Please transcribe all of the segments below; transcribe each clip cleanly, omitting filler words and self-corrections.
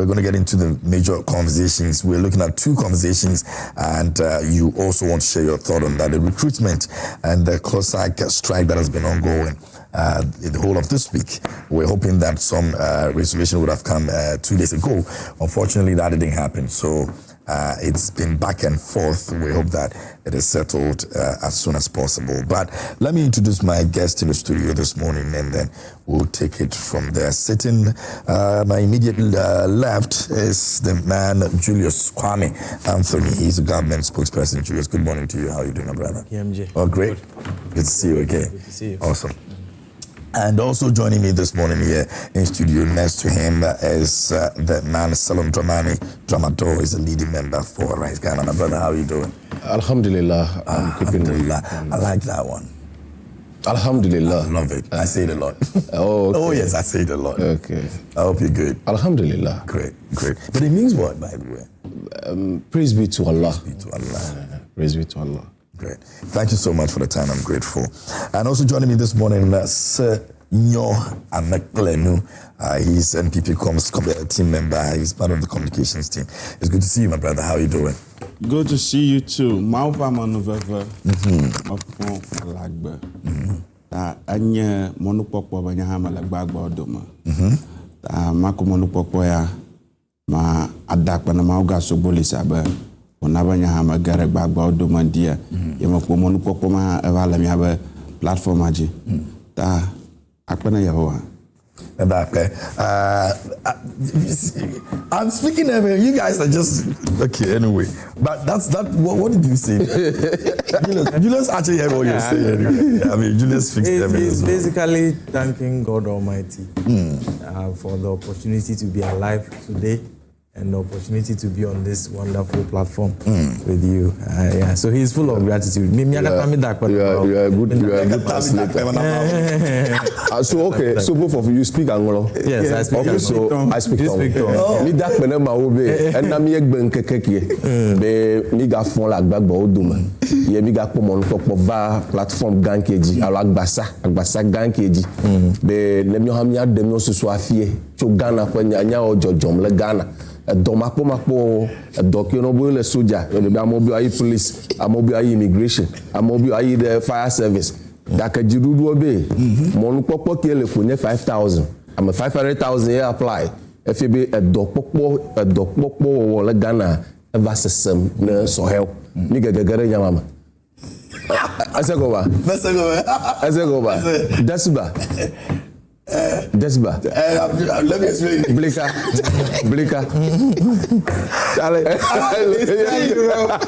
we're going to get into the major conversations. We're looking at two conversations, and you also want to share your thought on that. The recruitment and the close-side strike that has been ongoing the whole of this week. We're hoping that some resolution would have come 2 days ago. Unfortunately, that didn't happen. So it's been back and forth. We hope that it is settled as soon as possible. But let me introduce my guest in the studio this morning, and then we'll take it from there. Sitting my immediate left is the man, Julius Kwame Anthony. He's a government spokesperson. Julius, good morning to you. How are you doing, my brother? KMJ. Oh, great. Good to see you again. Good to see you. Awesome. And also joining me this morning here in studio next to him is the man, Salom Dramani. Dramato is a leading member for Rise Ghana. My brother, how are you doing? Alhamdulillah. Alhamdulillah. I like that one. Alhamdulillah. I love it. I say it a lot. Oh, okay. Oh, yes, I say it a lot. Okay. I hope you're good. Alhamdulillah. Great. But it means what, by the way? Praise be to Allah. Praise be to Allah. Praise be to Allah. Great. Thank you so much for the time. I'm grateful. And also joining me this morning, Senyo Amekplenu. He's NPP team member. He's part of the communications team. It's good to see you, my brother. How are you doing? Good to see you too. Maupa manoveva. Mapon lagba. Ta anye monupokpo banya hama lagba odoma. Ta mako monupokpo ya ma adakpa na mauga soboli sabe. Onabanya hama gare gbagba odoma dia. Yemako monupokpo ma evala mi habe platform aji. Ta akpena yawa. I'm speaking everything. You guys are just okay anyway. But that's that. What did you say? Julius actually heard what you're saying anyway. I mean, Julius fixed everything. He's basically thanking God Almighty for the opportunity to be alive today and the opportunity to be on this wonderful platform with you. Yeah, so he's full of gratitude. You are a good translator. So okay, so both of you speak Anglo. Yes, I speak okay, so I speak Tongue. Me dak mena ma obe, and na me egben kekeke. Be mi ga fon la gbagba odoma. Ye mi ga pomo nko va platform gankeji, ala agbasa gankeji. Be le mi ha mi adem no so afie. Cho Ghana kwa nya ojojom le Ghana. Domapo dokino bo le soldier, le amobi ayi police, amobi ayi immigration, amobi ayi the fire service. Daka jirudu obe. Monu popo ke le kunye 5,000. I'm a 500,000 here apply. FB a dokpopo wo le Ghana eva sesem na so help. Ni gegere nyamama. Asegoba. Dasiba. Let me explain. Blika.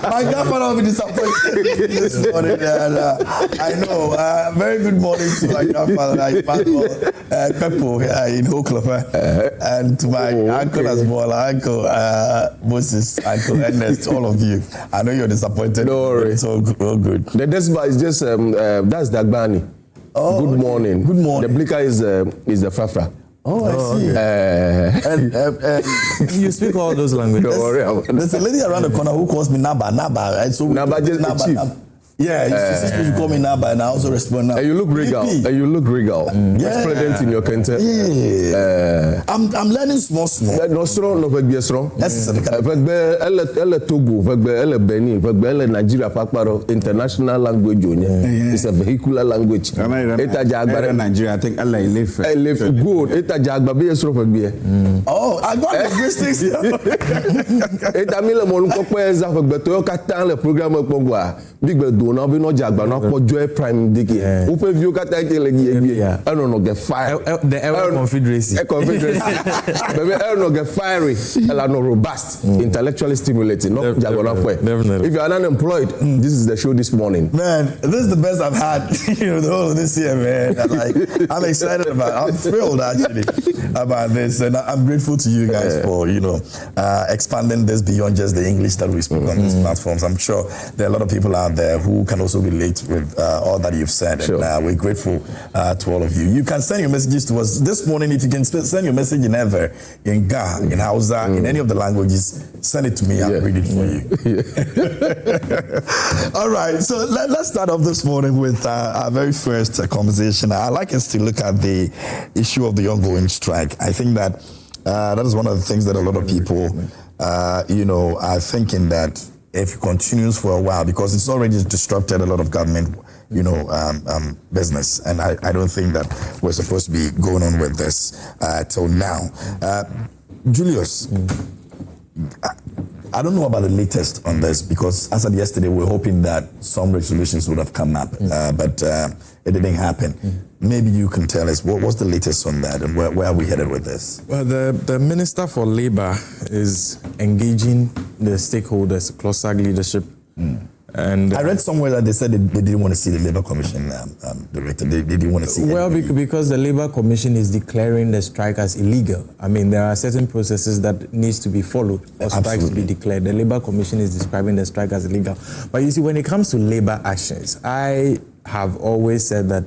My grandfather will be disappointed this morning. I know. Very good morning to my grandfather, Peppo in Oklahoma, and to my uncle as well, Uncle Moses, Uncle Ernest, all of you. I know you're disappointed. No worry. It's all good. The Desiba is just that's Dagbani. Oh, good morning. Good morning. The Blika is the Fafra. Oh, I see. You speak all those languages. Don't worry. There's a lady around the corner who calls me Naba. Right? So Naba just chief. Yeah, you call me Naba, and I also respond now. And you look regal. Yeah. President in your country. Yeah. I'm learning small. No strong, no very strong. Yes. Elle Togo, elle Benin, elle Nigeria, Pakparo, international language. It's a vehicular language. Eta Jagba Nigeria, I think Allah live good. Eta Jagba be strong for be. Oh, I got the linguistics. Eta mile mon kokpo eza for beto katan le programme pongwa. Big do na be no Jagba na ko joy prime diki. Who pay view kata ke legi. I don't know get fire. The Arab Confederacy. Baby, I don't get fiery. Ella no robust, intellectually stimulating. Not Definitely. If you are unemployed, this is the show this morning. Man, this is the best I've had the whole of this year, man. I'm excited I'm thrilled actually about this, and I'm grateful to you guys for expanding this beyond just the English that we speak on these platforms. I'm sure there are a lot of people out there who can also relate with all that you've said, and we're grateful to all of you. You can send your messages to us this morning. If you can send your message in ever, in Ga, in Hausa, in any of the languages, send it to me. I'll read it for you. All right, so let's start off this morning with our very first conversation. I'd like us to look at the issue of the ongoing strike. I think that That is one of the things that a lot of people, are thinking that if it continues for a while, because it's already disrupted a lot of government, business. And I don't think that we're supposed to be going on with this till now. Julius, I don't know about the latest on this, because as of yesterday, we were hoping that some resolutions would have come up, but it didn't happen. Maybe you can tell us what's the latest on that, and where are we headed with this? Well, the Minister for Labour is engaging the stakeholders, CLOSAG leadership. And I read somewhere that they said they didn't want to see the Labour Commission director. They didn't want to see. Well, because the Labour Commission is declaring the strike as illegal. I mean, there are certain processes that needs to be followed for strikes to be declared. The Labour Commission is describing the strike as illegal. But you see, when it comes to labour actions, I have always said that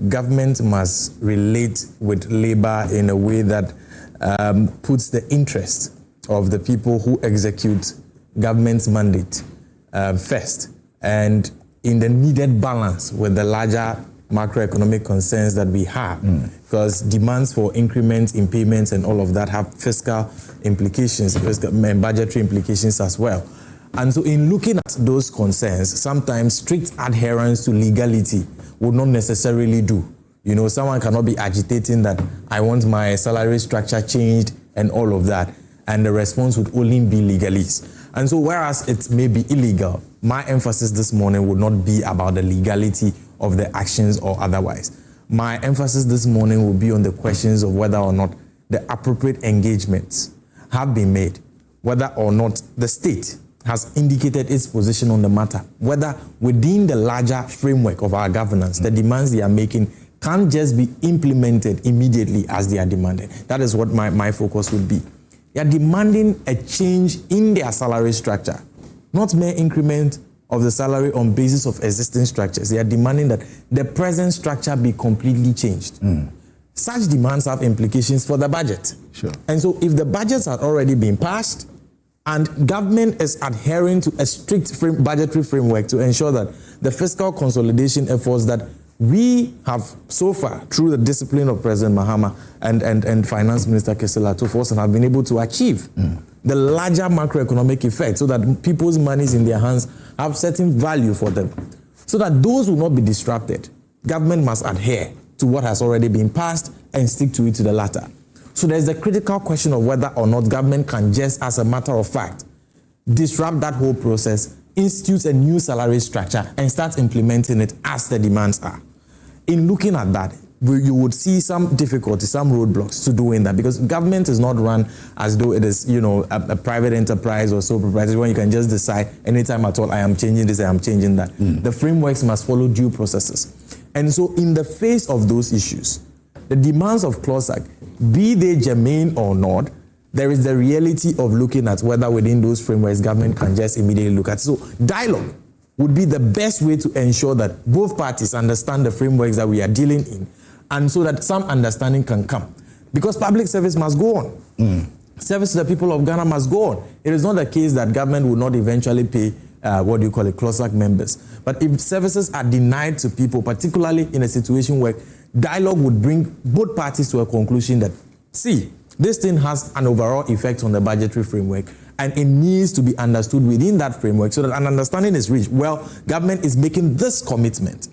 government must relate with labour in a way that puts the interest of the people who execute government's mandate first, and in the needed balance with the larger macroeconomic concerns that we have, because demands for increments in payments and all of that have fiscal implications, and budgetary implications as well. And so in looking at those concerns, sometimes strict adherence to legality would not necessarily do. Someone cannot be agitating that I want my salary structure changed and all of that, and the response would only be legalese. And so whereas it may be illegal, my emphasis this morning would not be about the legality of the actions or otherwise. My emphasis this morning will be on the questions of whether or not the appropriate engagements have been made, whether or not the state has indicated its position on the matter, whether within the larger framework of our governance, the demands they are making can't just be implemented immediately as they are demanded. That is what my focus would be. They are demanding a change in their salary structure, not mere increment of the salary on basis of existing structures. They are demanding that the present structure be completely changed. Such demands have implications for the budget. Sure. And so if the budgets had already been passed and government is adhering to a strict budgetary framework to ensure that the fiscal consolidation efforts that we have so far, through the discipline of President Mahama and Finance Minister Kesela Toforson, have been able to achieve the larger macroeconomic effect so that people's monies in their hands have certain value for them. So that those will not be disrupted, government must adhere to what has already been passed and stick to it to the latter. So there's the critical question of whether or not government can just, as a matter of fact, disrupt that whole process, institute a new salary structure, and start implementing it as the demands are. In looking at that, you would see some difficulty, some roadblocks to doing that, because government is not run as though it is, a private enterprise or sole proprietorship where you can just decide anytime at all, I am changing this, I am changing that. The frameworks must follow due processes. And so in the face of those issues, the demands of CLOSAG, be they germane or not, there is the reality of looking at whether within those frameworks government can just immediately look at. So dialogue would be the best way to ensure that both parties understand the frameworks that we are dealing in, and so that some understanding can come. Because public service must go on. Service to the people of Ghana must go on. It is not the case that government will not eventually pay, CLOSAG members. But if services are denied to people, particularly in a situation where dialogue would bring both parties to a conclusion that, see, this thing has an overall effect on the budgetary framework, and it needs to be understood within that framework so that an understanding is reached. Well, government is making this commitment.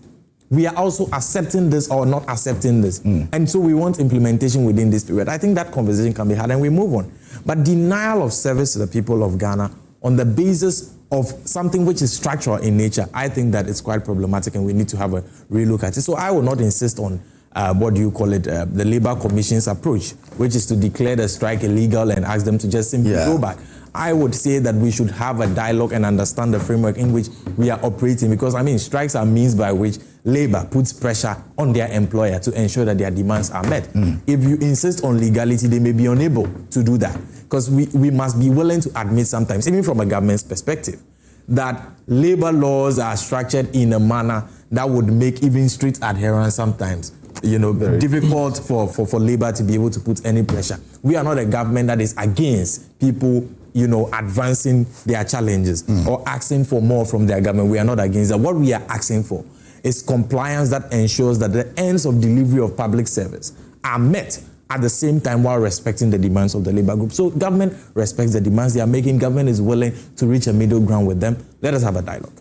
We are also accepting this or not accepting this. And so we want implementation within this period. I think that conversation can be had and we move on. But denial of service to the people of Ghana on the basis of something which is structural in nature, I think that it's quite problematic and we need to have a relook at it. So I will not insist on the Labour Commission's approach, which is to declare the strike illegal and ask them to just simply go back. I would say that we should have a dialogue and understand the framework in which we are operating, because strikes are means by which Labour puts pressure on their employer to ensure that their demands are met. If you insist on legality, they may be unable to do that, because we must be willing to admit sometimes, even from a government's perspective, that Labour laws are structured in a manner that would make even strict adherence sometimes difficult for Labour to be able to put any pressure. We are not a government that is against people, advancing their challenges or asking for more from their government. We are not against that. What we are asking for is compliance that ensures that the ends of delivery of public service are met at the same time while respecting the demands of the labor group. So government respects the demands they are making. Government is willing to reach a middle ground with them. Let us have a dialogue.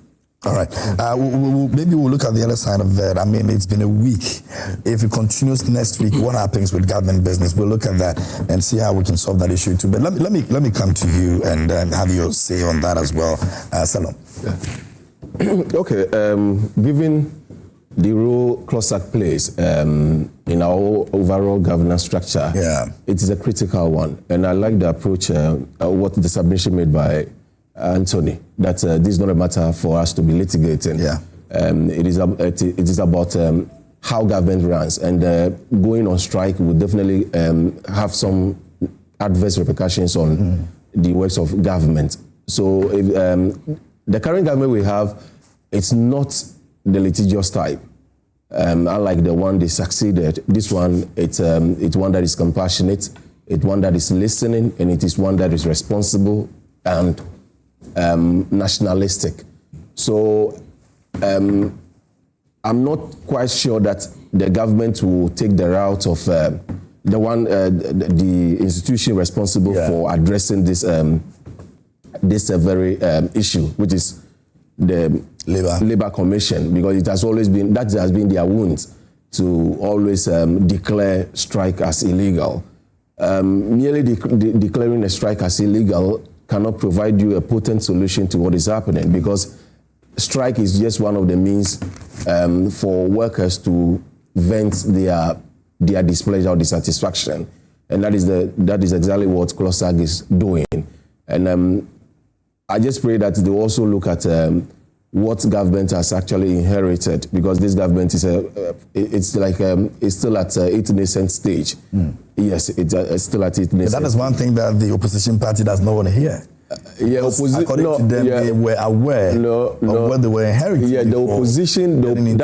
All right. Maybe we'll look at the other side of that. I mean, it's been a week. If it continues next week, what happens with government business? We'll look at that and see how we can solve that issue too. But let me come to you and have your say on that as well. Salom. Yeah. Okay. Given the role CLOSAC plays in our overall governance structure, it is a critical one. And I like the approach, what the submission made by Anthony, that this is not a matter for us to be litigating. It is about how government runs, and going on strike will definitely have some adverse repercussions on the works of government. So if, the current government we have, it's not the litigious type. Unlike the one they succeeded, this one, it's one that is compassionate, it's one that is listening, and it is one that is responsible and nationalistic. So I'm not quite sure that the government will take the route of the institution responsible for addressing this very issue, which is the Labor Commission, because it has always been, that has been their wound, to always declare strike as illegal. Merely declaring a strike as illegal cannot provide you a potent solution to what is happening, because strike is just one of the means for workers to vent their displeasure or dissatisfaction, and that is exactly what CLOSAC is doing. And I just pray that they also look at what government has actually inherited, because this government is it's still at its nascent stage. Yes, it's still at its nascent. But that is one thing that the opposition party does not want to hear. According to them, they were aware of what they were inheriting. Yeah, the opposition, and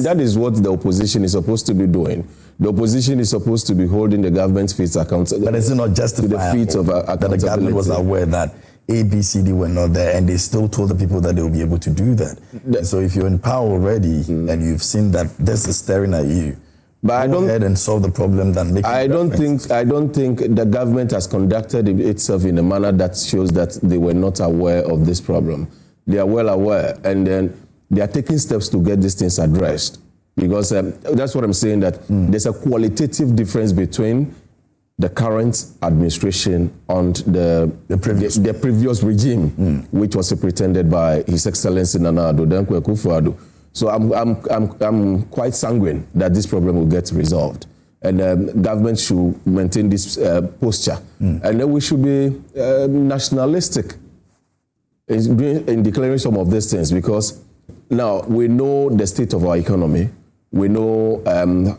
that is what the opposition is supposed to be doing. The opposition is supposed to be holding the government's feet accountable. But it's not justifiable that the government was aware that ABCD were not there, and they still told the people that they will be able to do that. So if you're in power already and you've seen that this is staring at you, but go ahead and solve the problem. I don't think the government has conducted itself in a manner that shows that they were not aware of this problem. They are well aware, and then they are taking steps to get these things addressed. Because that's what I'm saying, that there's a qualitative difference between the current administration and the previous regime, which was pretended by His Excellency Nana Addo Dankwa Akufo-Addo. So I'm quite sanguine that this problem will get resolved, and government should maintain this posture, and then we should be nationalistic in declaring some of these things, because now we know the state of our economy, we know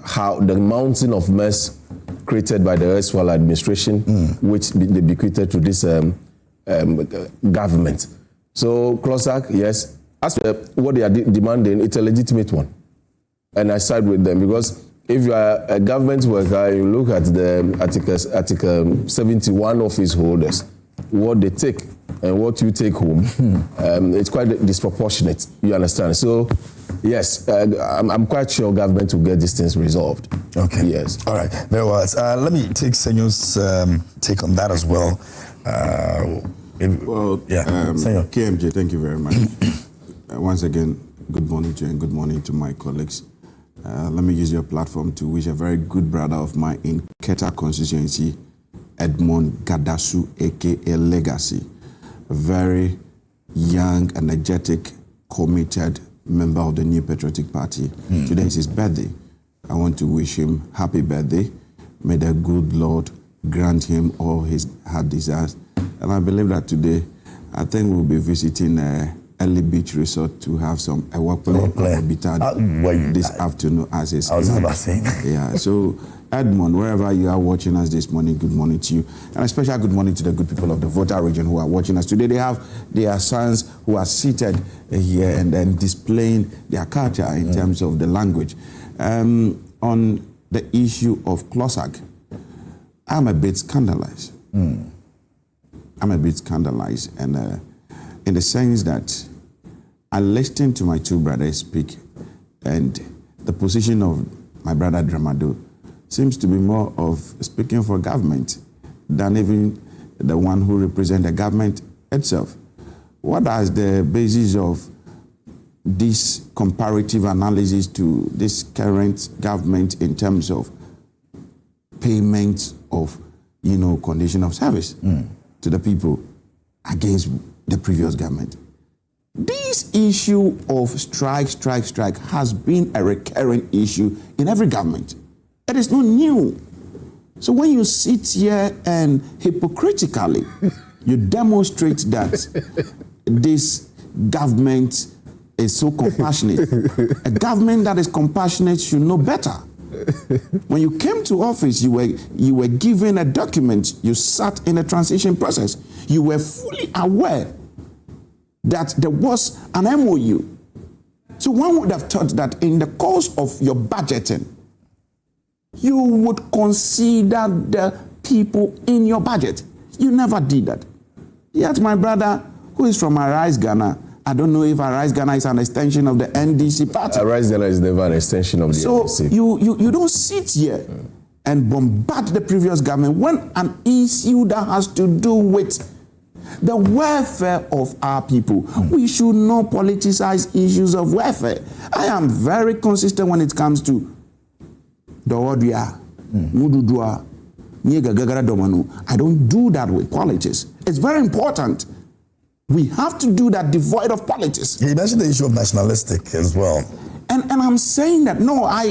how the mountain of mess created by the erstwhile administration, which they bequeathed to this government. So CLOSAC, yes. As for what they are demanding, it's a legitimate one. And I side with them, because if you are a government worker, you look at the Article 71 office holders, what they take and what you take home, it's quite disproportionate, you understand? So, yes, I'm quite sure government will get these things resolved. Okay. Yes. All right. Very well. Let me take Senyo's take on that as well. Senyo. KMJ, thank you very much. Once again, good morning to you and good morning to my colleagues. Let me use your platform to wish a very good brother of mine in Keta constituency, Edmond Gadasu, aka Legacy, a very young, energetic, committed member of the New Patriotic Party. Today is his birthday. I want to wish him happy birthday. May the good Lord grant him all his heart desires. And I believe that today, I think we'll be visiting Early Beach Resort to have some work this afternoon as his. I was about saying. Yeah, so Edmond, wherever you are watching us this morning, good morning to you. And a special good morning to the good people of the Volta region who are watching us today. They have their sons who are seated here and then displaying their culture in terms of the language. On the issue of CLOSAC, I'm a bit scandalized. I'm a bit scandalized, and in the sense that I listened to my two brothers speak, and the position of my brother Dramado seems to be more of speaking for government than even the one who represents the government itself. What is the basis of this comparative analysis to this current government in terms of payment of, condition of service to the people against the previous government? This issue of strike has been a recurring issue in every government. It is not new. So when you sit here and hypocritically you demonstrate that this government is so compassionate, a government that is compassionate should know better. When you came to office, you were given a document, you sat in a transition process, you were fully aware that there was an MOU. So one would have thought that in the course of your budgeting, you would consider the people in your budget. You never did that. Yet my brother, who is from Arise Ghana, I don't know if Arise Ghana is an extension of the NDC party. Arise Ghana is never an extension of the NDC. So you don't sit here and bombard the previous government when an issue that has to do with the welfare of our people. We should not politicize issues of welfare. I am very consistent when it comes to Dowodia, Mududua, Nyegagagara Domanu. I don't do that with politics. It's very important. We have to do that devoid of politics. He mentioned the issue of nationalistic as well. And I'm saying that,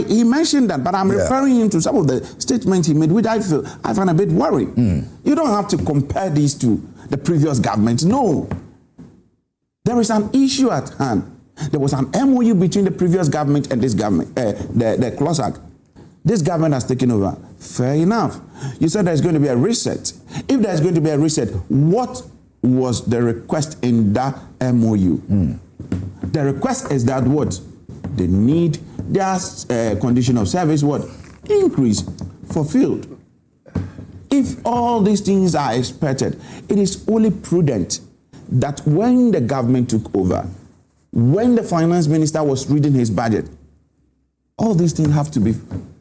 he mentioned that, but I'm referring him to some of the statements he made, which I find a bit worrying. You don't have to compare these to the previous government. No. There is an issue at hand. There was an MOU between the previous government and this government, the CLOSAC. This government has taken over. Fair enough. You said there's going to be a reset. If there's going to be a reset, what was the request in that MOU? The request is that what? They need their condition of service, what? Increase, fulfilled. If all these things are expected, it is only prudent that when the government took over, when the finance minister was reading his budget, all these things have to be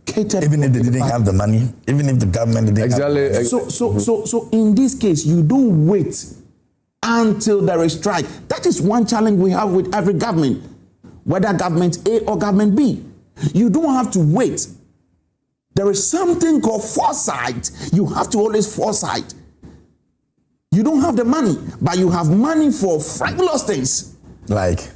catered. Even if they didn't have the money, even if the government didn't have the money. So in this case, you don't wait until there is strike. That is one challenge we have with every government, whether government A or government B. You don't have to wait. There is something called foresight. You have to always foresight. You don't have the money, but you have money for frivolous things. Like?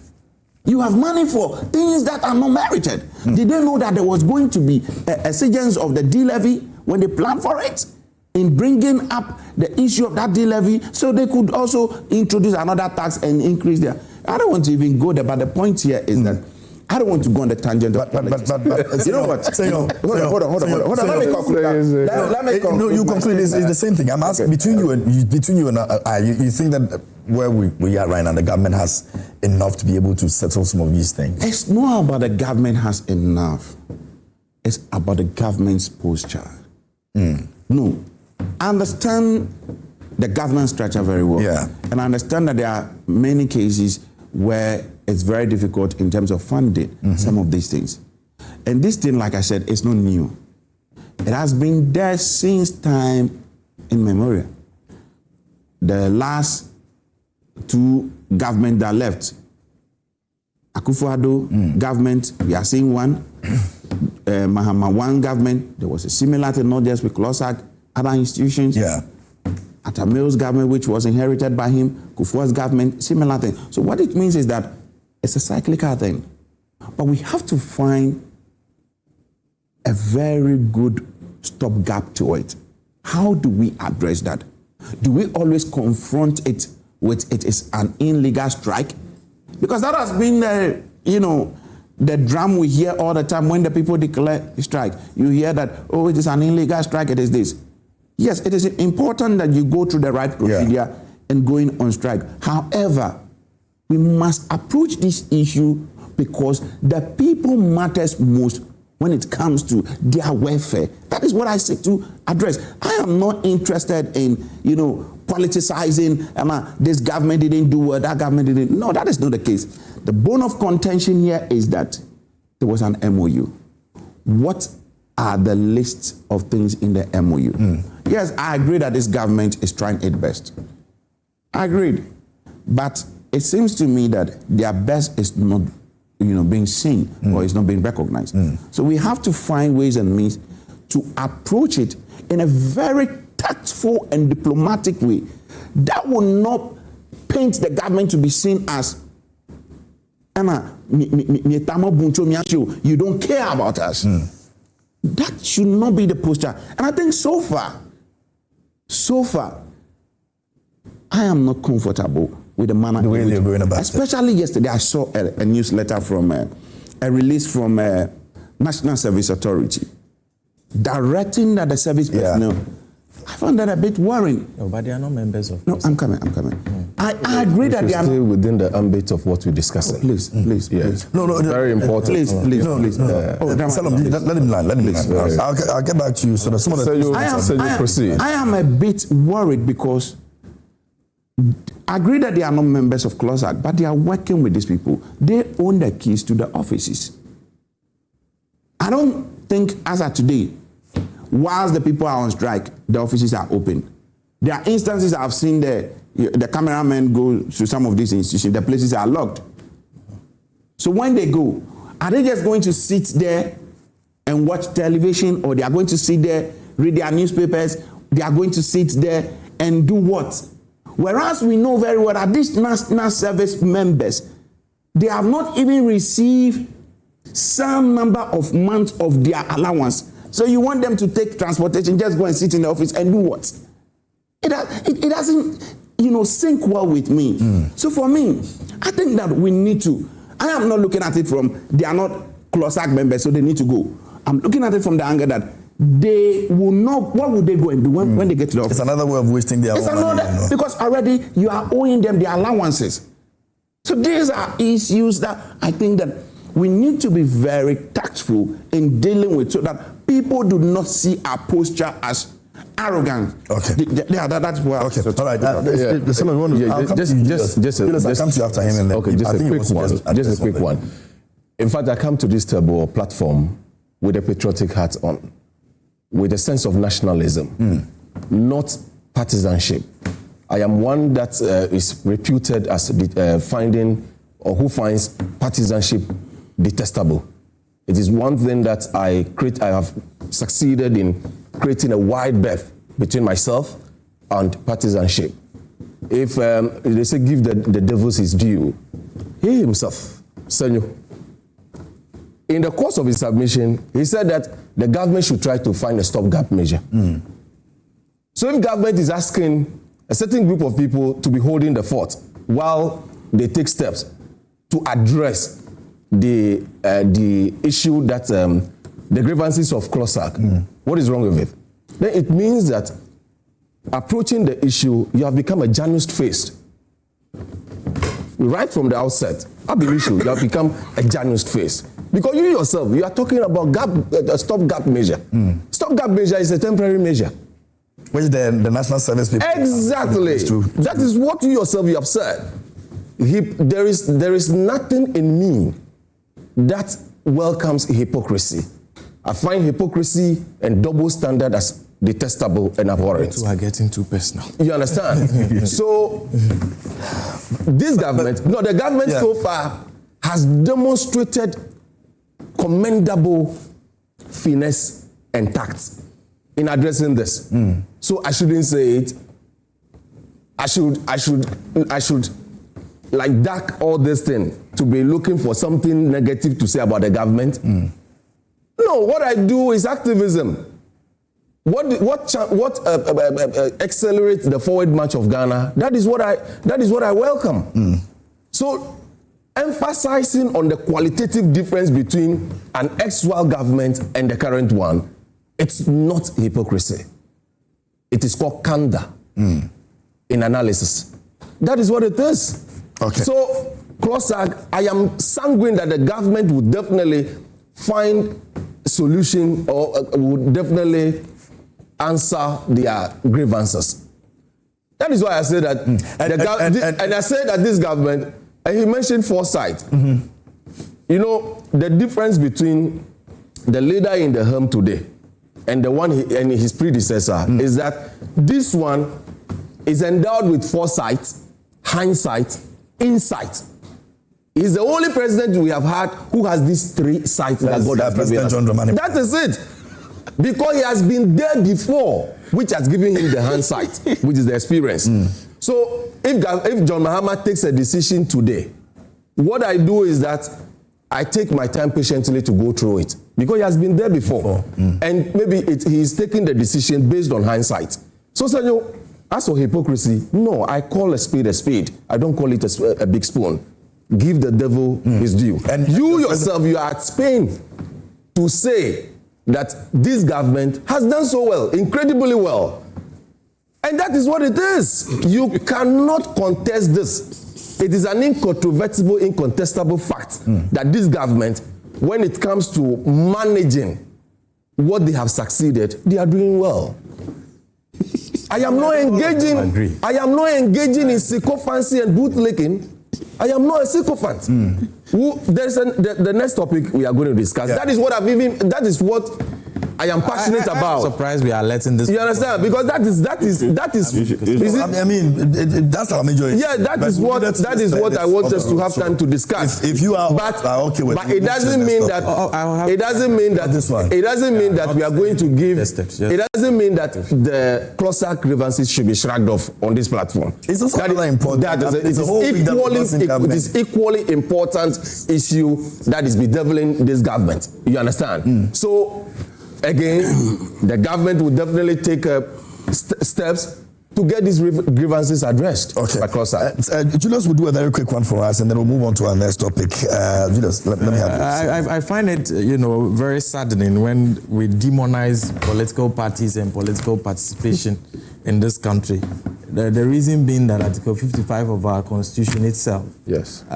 You have money for things that are not merited. Did they know that there was going to be a exigence of the D-levy when they planned for it? In bringing up the issue of that D-levy, so they could also introduce another tax and increase their... I don't want to even go there, but the point here is that I don't want to go on the tangent of politics. But you know what? Hold on. Let me conclude. Let me conclude. No, you conclude. It's the same thing. I'm asking between you and you think that where we are right now, the government has enough to be able to settle some of these things? It's not about the government has enough. It's about the government's posture. No. I understand the governance structure very well. Yeah. And I understand that there are many cases where it's very difficult in terms of funding some of these things. And this thing, like I said, is not new. It has been there since time immemorial. The last two governments that left, Akufo-Addo government, we are seeing one. Mahama one government, there was a similar thing, not just with CLOSAC, other institutions. Yeah. Atamil's government, which was inherited by him, Kufuor's government, similar thing. So what it means is that it's a cyclical thing. But we have to find a very good stopgap to it. How do we address that? Do we always confront it with it is an illegal strike? Because that has been the drum we hear all the time when the people declare strike. You hear that, oh, it is an illegal strike, it is this. Yes, it is important that you go through the right procedure and going on strike. However, we must approach this issue because the people matters most when it comes to their welfare. That is what I seek to address. I am not interested in, politicizing, this government didn't do what, that government didn't. No, that is not the case. The bone of contention here is that there was an MOU. What are the list of things in the MOU. Yes, I agree that this government is trying its best. I agreed. But it seems to me that their best is not being seen or is not being recognized. So we have to find ways and means to approach it in a very tactful and diplomatic way that will not paint the government to be seen as you don't care about us. That should not be the posture. And I think so far, I am not comfortable with the manner the way they're going about especially it. Yesterday, I saw a newsletter from a release from National Service Authority directing that the service personnel. I found that a bit worrying. No, but they are not members of. No, I'm coming. I agree that they are still within the ambit of what we're discussing. Please. No, very important. Please. Salom, let him land. I'll get back to you. So some of the I am a bit worried because I agree that they are not members of CLOSAC, but they are working with these people. They own the keys to the offices. I don't think as of today, whilst the people are on strike, the offices are open. There are instances I've seen the cameramen go to some of these institutions, the places are locked. So when they go, are they just going to sit there and watch television, or they are going to sit there, read their newspapers, they are going to sit there and do what? Whereas we know very well that these national service members, they have not even received some number of months of their allowance. So you want them to take transportation, just go and sit in the office and do what? It doesn't, sync well with me. So for me, I think that we need to, I am not looking at it from, they are not CLOSAC members, so they need to go. I'm looking at it from the angle that they will not, what would they go and do when they get to the office? It's another way of wasting their own money. Because already you are owing them their allowances. So these are issues that I think that we need to be very tactful in dealing with so that people do not see our posture as arrogant. Okay. That's why. Okay. All right. Just come to you after him and then. Okay, just a quick one. In fact, I come to this table platform with a patriotic hat on, with a sense of nationalism, not partisanship. I am one that is reputed as who finds partisanship detestable. It is one thing that I have succeeded in creating a wide berth between myself and partisanship. If they say give the devil his due, he himself, Senyo, in the course of his submission, he said that the government should try to find a stopgap measure. So if government is asking a certain group of people to be holding the fort while they take steps to address the issue that the grievances of CLOSAC, what is wrong with it? Then it means that approaching the issue, you have become a Janus-faced. Right from the outset, at the issue, you have become a Janus-faced. Because you yourself, you are talking about a stopgap measure. Stopgap measure is a temporary measure. Which the national service people. Exactly. That is what you yourself have said. There is nothing in me that welcomes hypocrisy. I find hypocrisy and double standard as detestable and abhorrent. You are getting too personal. You understand? So, this government, the government so far has demonstrated commendable finesse and tact in addressing this. So I shouldn't say it. I should like duck all this thing to be looking for something negative to say about the government. No, what I do is activism. What accelerates the forward march of Ghana? That is what I welcome. So emphasizing on the qualitative difference between an ex-Swal government and the current one, it's not hypocrisy. It is called candor in analysis. That is what it is. Okay. So, CLOSAC, I am sanguine that the government would definitely find a solution or would definitely answer their grievances. That is why I say that, and I say that this government, and he mentioned foresight. The difference between the leader in the helm today and the one and his predecessor is that this one is endowed with foresight, hindsight, insight. He's the only president we have had who has these three sights that God has given us. That is it. Because he has been there before, which has given him the hindsight, which is the experience. So if John Mahama takes a decision today, what I do is that I take my time patiently to go through it. Because he has been there before. And maybe he's taking the decision based on hindsight. So, Senyo, as for hypocrisy, no, I call a spade. I don't call it a big spoon. Give the devil his due. And you yourself, you are at Spain to say that this government has done so well, incredibly well. And that is what it is. You cannot contest this. It is an incontrovertible, incontestable fact that this government, when it comes to managing what they have succeeded, they are doing well. I am not engaging in sycophancy and bootlicking. I am not a sycophant. There's the next topic we are going to discuss. Yeah. That is what I am passionate about. I'm surprised we are letting this. You understand? Because that is. I mean, that's our major issue. Yeah, that is what I want us to have time to discuss. If you are okay with it, but it doesn't mean that we are going to give. It doesn't mean that the Closer grievances should be shrugged off on this platform. It's also very important. It is equally important issue that is bedeviling this government. You understand? So. Again, the government will definitely take steps to get these grievances addressed. Okay. Julius will do a very quick one for us, and then we'll move on to our next topic. Julius, let me have this. I find it, very saddening when we demonize political parties and political participation in this country. The reason being that Article 55 of our Constitution itself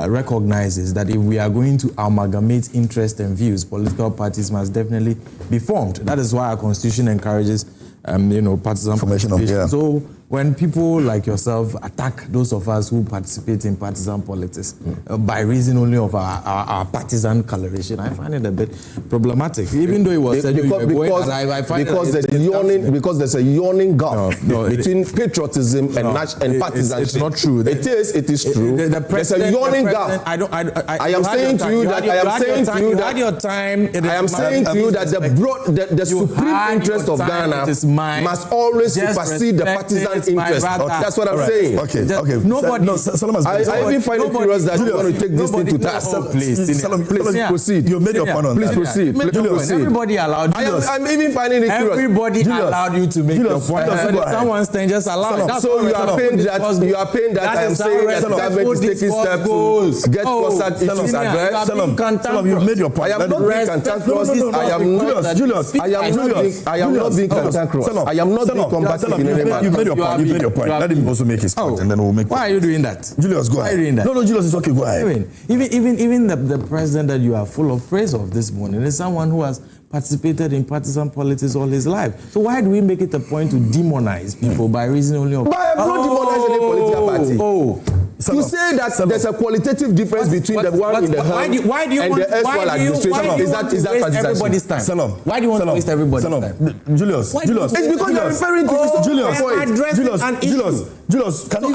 recognizes that if we are going to amalgamate interests and views, political parties must definitely be formed. That is why our Constitution encourages, partisan participation. So when people like yourself attack those of us who participate in partisan politics by reason only of our partisan coloration, I find it a bit problematic. Even though it was said because there's a yawning gulf between patriotism and partisanship. It's not true. It is true. There's a yawning gulf. I am saying to you that the supreme interest of Ghana must always supersede the partisan interest. That's what I'm saying. Okay. Nobody. I even find it curious that you want to take this thing to task. Please proceed. You made your point on that. Please proceed. Everybody allowed. I'm even finding it curious. Everybody allowed you to make your point. Someone's thing just allowed. So you are paying that I am saying that the government is taking steps to get closer issues addressed. You made your point. I am not being cantankerous. I am not being cantankerous. I am not being combative in any manner. You made your point. Let him also make his point, and then we'll make. Why are you doing that? Julius, go ahead. Why are you doing that? No, Julius, it's okay. Go ahead. Even the president that you are full of praise of this morning is someone who has participated in partisan politics all his life. So why do we make it a point to demonize people by reason only of? But I have not demonized any political party. To say that there's a qualitative difference between the one in the helm and the erstwhile administration, is that everybody's time? Why do you want to waste everybody's time? Julius. It's because you're referring to Julius, can you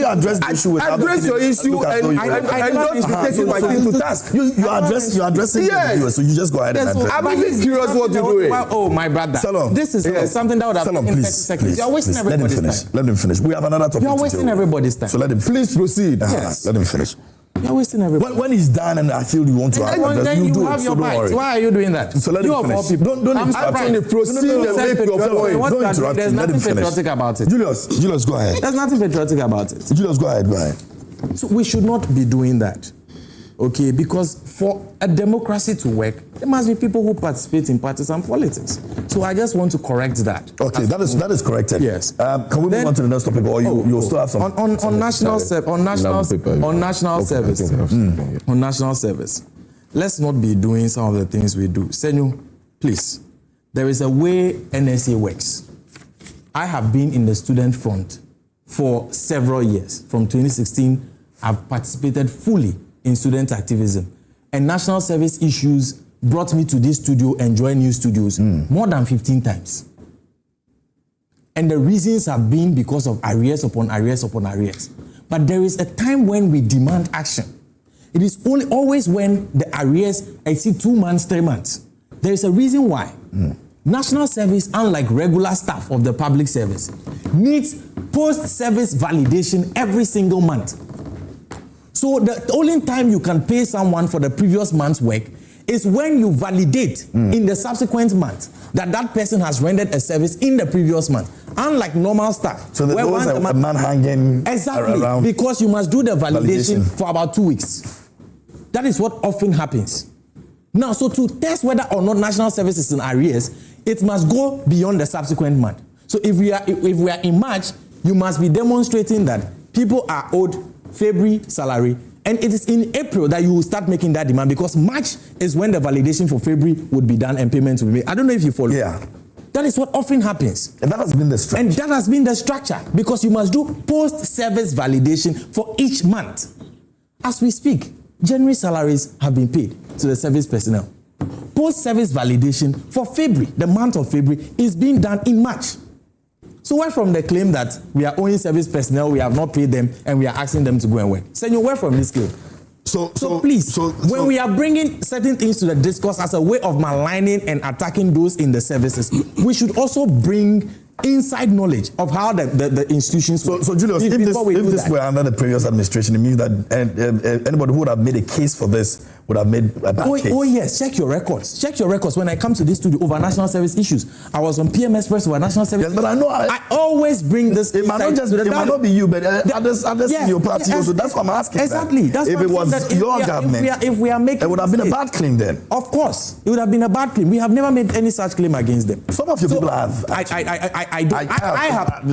address the issue? Address your issue and don't be taking my thing to task. You're addressing the issue, so you just go ahead and address. I'm even curious what you're doing. Oh, my brother. This is something that would have taken 30 seconds. You're wasting everybody's time. Let him finish. We have another topic. You're wasting everybody's time. So let him please proceed. Yes. Let him finish. You're wasting everybody. When he's done and I feel you want to address, you do it. So don't worry. Why are you doing that? So let him finish. Don't interrupt. Proceed and make your point. Don't interrupt. There's nothing patriotic about it. Julius, go ahead. There's nothing patriotic about it. Julius, go ahead. So we should not be doing that. Okay, because for a democracy to work, there must be people who participate in partisan politics. So I just want to correct that. Okay, that is corrected. Yes. Can we move on to the next topic, or you still have some on national service? Let's not be doing some of the things we do. Senyo, please. There is a way NSA works. I have been in the student front for several years. From 2016, I've participated fully in student activism. And national service issues brought me to this studio and joined new studios more than 15 times. And the reasons have been because of arrears upon arrears upon arrears. But there is a time when we demand action. It is always when the arrears exceed 2 months, 3 months. There is a reason why. National service, unlike regular staff of the public service, needs post-service validation every single month. So the only time you can pay someone for the previous month's work is when you validate in the subsequent month that that person has rendered a service in the previous month. Unlike normal staff. So there was a man hanging around. Because you must do the validation for about 2 weeks. That is what often happens. Now, so to test whether or not national service is in arrears, it must go beyond the subsequent month. So if we are in March, you must be demonstrating that people are owed February salary, and it is in April that you will start making that demand, because March is when the validation for February would be done and payments will be made. I don't know if you follow. Yeah. That is what often happens. And that has been the structure. And that has been the structure, because you must do post-service validation for each month. As we speak, January salaries have been paid to the service personnel. Post-service validation for February, the month of February, is being done in March. So where from the claim that we are owing service personnel, we have not paid them, and we are asking them to go and work? Senyo, where from this claim? So please, when we are bringing certain things to the discourse as a way of maligning and attacking those in the services, we should also bring inside knowledge of how the institutions work. So Julius, if this were under the previous administration, it means that anybody who would have made a case for this would have made a bad case. Oh yes, check your records. Check your records. When I come to this studio over national service issues, I was on PMS Press over national service. Yes, but I know I always bring this. It might not be you, but others in your party also. That's what I'm asking. Exactly. That's if it was your government, if we are making, it would have been a bad claim then. Of course, it would have been a bad claim. We have never made any such claim against them. Some of your people have. I have.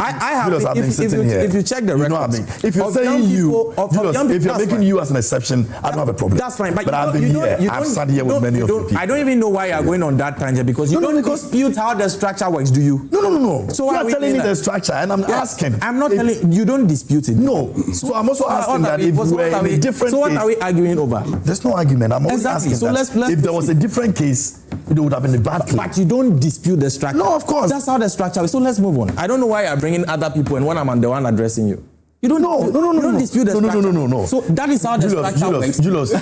If you check the records, if you're saying you, if you're making you as an exception, I don't have a problem. That's fine. But I've been here. I've sat here with many of you people. I don't even know why you are going on that tangent, because you don't dispute how the structure works, do you? No. So you are telling me the structure, and I'm asking. I'm not telling you. Don't dispute it. No. So I'm also asking that if we're in a different case. So what are we arguing over? There's no argument. I'm only asking that if there was a different case, it would have been a bad claim. But you don't dispute the structure. No, of course. That's how the structure is. So let's move on. I don't know why you're bringing other people and when I'm the one addressing you. You don't dispute the structure. No. So that is how the structure works. Julius,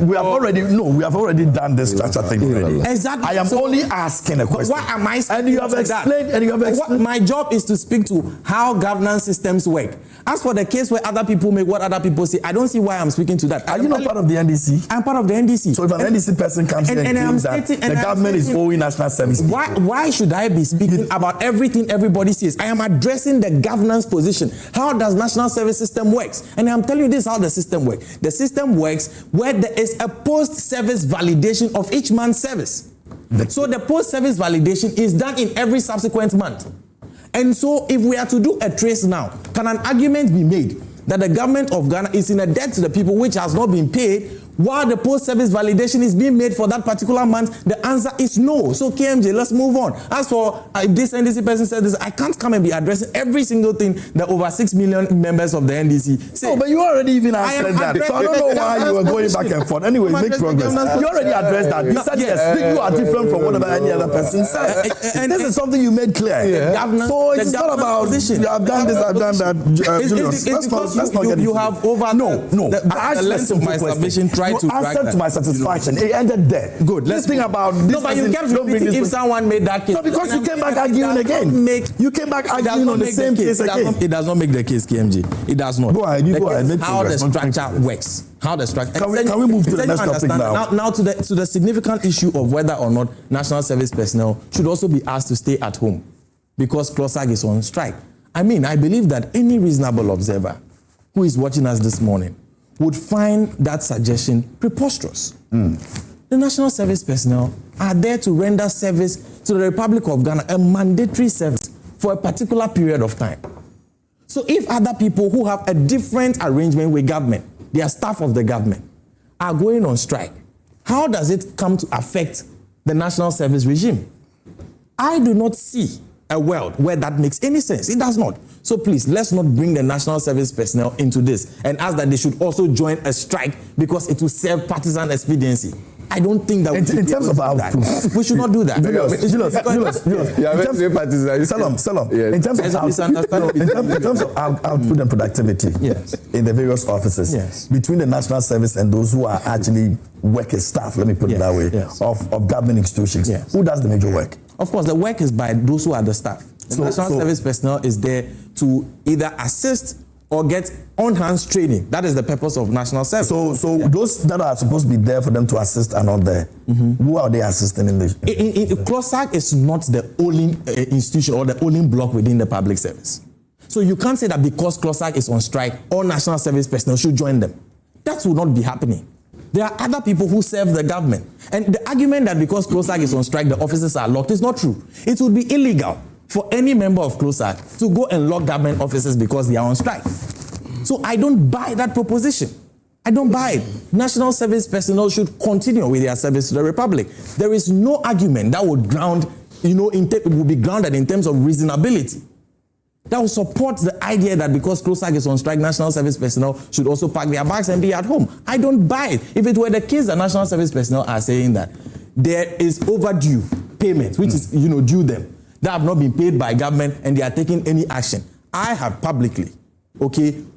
we have already done this structure thing already. Exactly. I am only asking a question. What am I saying? And you have explained. My job is to speak to how governance systems work. As for the case where other people make what other people say, I don't see why I'm speaking to that. Are you not part of the NDC? I'm part of the NDC. So if an NDC person comes here and claims that the government is owing national service, why should I be speaking about everything everybody says? I am addressing the governance position. How does national service system works? And I'm telling you this is how the system works. The system works where there is a post-service validation of each month's service. So the post-service validation is done in every subsequent month. And so if we are to do a trace now, can an argument be made that the government of Ghana is in a debt to the people which has not been paid while the post-service validation is being made for that particular month? The answer is no. So KMJ, let's move on. As for this NDC person said this, I can't come and be addressing every single thing that over 6 million members of the NDC say. No, but you already even answered that. So I don't know why you were going back and forth. Anyway, make progress. You already addressed that. You said yes, you are different from whatever any other person says. And this is something you made clear. Yeah. So it's not about position. I've done this, I've done that. Julius, let's not get you have over the length of my submission. You answered to my satisfaction. It ended there. Good. Let's think about this. No, but you kept repeating if someone made that case. No, because you came back arguing again. You came back arguing on the same case again. It does not make the case, KMG. It does not. Go ahead. How the structure works. How the structure. Can we move to the next topic now? Now to the significant issue of whether or not national service personnel should also be asked to stay at home because CLOSAG is on strike. I mean, I believe that any reasonable observer who is watching us this morning would find that suggestion preposterous. The national service personnel are there to render service to the Republic of Ghana, a mandatory service for a particular period of time. So if other people who have a different arrangement with government, they are staff of the government, are going on strike, how does it come to affect the national service regime? I do not see a world where that makes any sense. It does not. So please, let's not bring the national service personnel into this and ask that they should also join a strike because it will serve partisan expediency. I don't think that in terms of output, we should not do that. Julius. Salam. Yes. In terms of output and productivity, yes, in the various offices, yes, between the national service and those who are actually workers, staff, let me put it that way, yes, of government institutions, yes, who does the major work? Of course, the work is by those who are the staff. The national service personnel is there to either assist or get on-hands training. That is the purpose of national service. So those that are supposed to be there for them to assist are not there. Who are they assisting in the? CLOSAG is not the only institution or the only block within the public service. So you can't say that because CLOSAG is on strike, all national service personnel should join them. That will not be happening. There are other people who serve the government. And the argument that because CLOSAG is on strike, the offices are locked is not true. It would be illegal for any member of CLOSAG to go and lock government offices because they are on strike. So I don't buy that proposition. I don't buy it. National service personnel should continue with their service to the Republic. There is no argument that would ground, would be grounded in terms of reasonability. That will support the idea that because CLOSAG is on strike, national service personnel should also pack their bags and be at home. I don't buy it. If it were the case that national service personnel are saying that there is overdue payment, which is due them, that have not been paid by government and they are taking any action, I have publicly,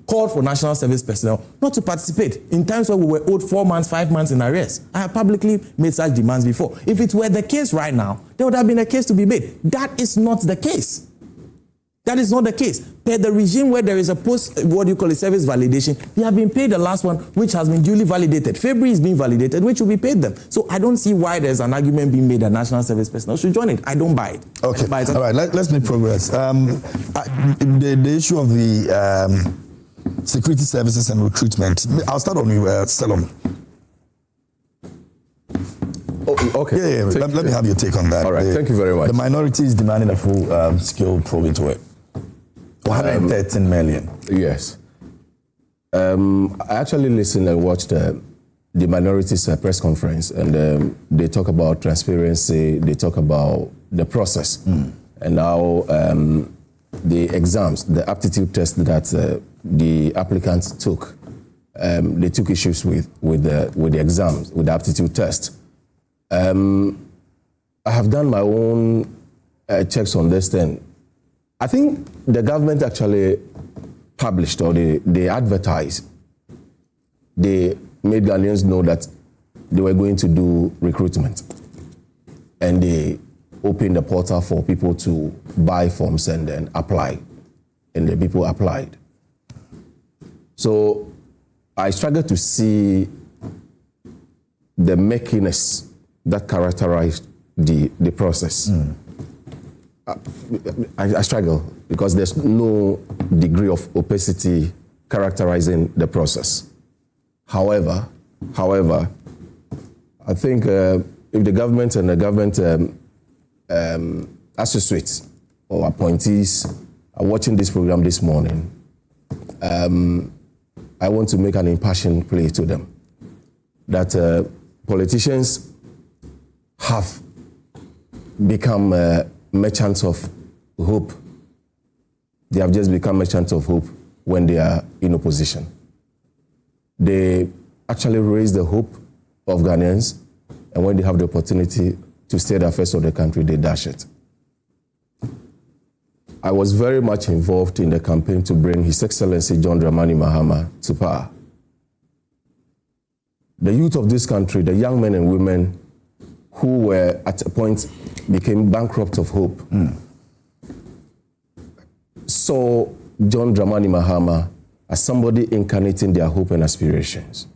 called for national service personnel not to participate in times where we were owed 4 months, 5 months in arrears. I have publicly made such demands before. If it were the case right now, there would have been a case to be made. That is not the case. That is not the case. Per the regime where there is a service validation, they have been paid the last one, which has been duly validated. February is being validated, which will be paid them. So I don't see why there's an argument being made that national service personnel should join it. I don't buy it. Okay. All right. Let's make progress. The issue of the security services and recruitment. I'll start on you, Salom. Okay. Yeah. Let me have your take on that. All right. Thank you very much. The minority is demanding a full skilled probe into it. 113 million. Yes. I actually listened and watched the minorities press conference, and they talk about transparency, they talk about the process, and how the exams, the aptitude test that the applicants took, they took issues with the exams, with the aptitude test. I have done my own checks on this thing. I think the government actually published, or they advertised, they made Ghanaians know that they were going to do recruitment. And they opened the portal for people to buy forms and then apply. And the people applied. So I struggled to see the murkiness that characterized the process. I struggle because there's no degree of opacity characterizing the process. However, I think if the government and the government associates or appointees are watching this program this morning, I want to make an impassioned plea to them that politicians have become merchants of hope. They have just become merchants of hope when they are in opposition. They actually raise the hope of Ghanaians, and when they have the opportunity to steer the affairs of the country, they dash it. I was very much involved in the campaign to bring His Excellency John Dramani Mahama to power. The youth of this country, the young men and women who were at a point became bankrupt of hope, saw John Dramani Mahama as somebody incarnating their hope and aspirations.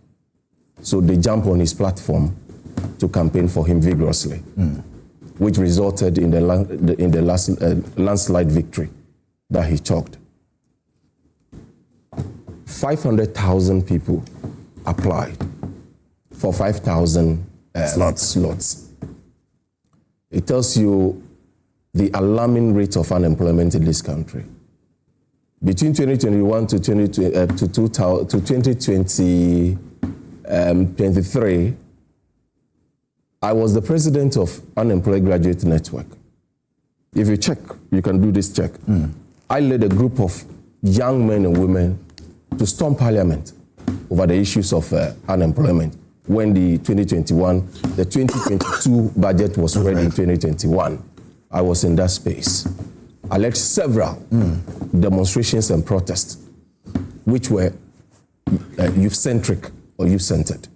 So they jumped on his platform to campaign for him vigorously, which resulted in the last landslide victory that he chalked. 500,000 people applied for 5,000 slots. It tells you the alarming rate of unemployment in this country. Between 2021 to 2023, I was the president of Unemployed Graduate Network. If you check, you can do this check. I led a group of young men and women to storm parliament over the issues of unemployment. when the 2022 budget was ready in 2021. I was in that space. I led several demonstrations and protests, which were youth-centric or youth-centered.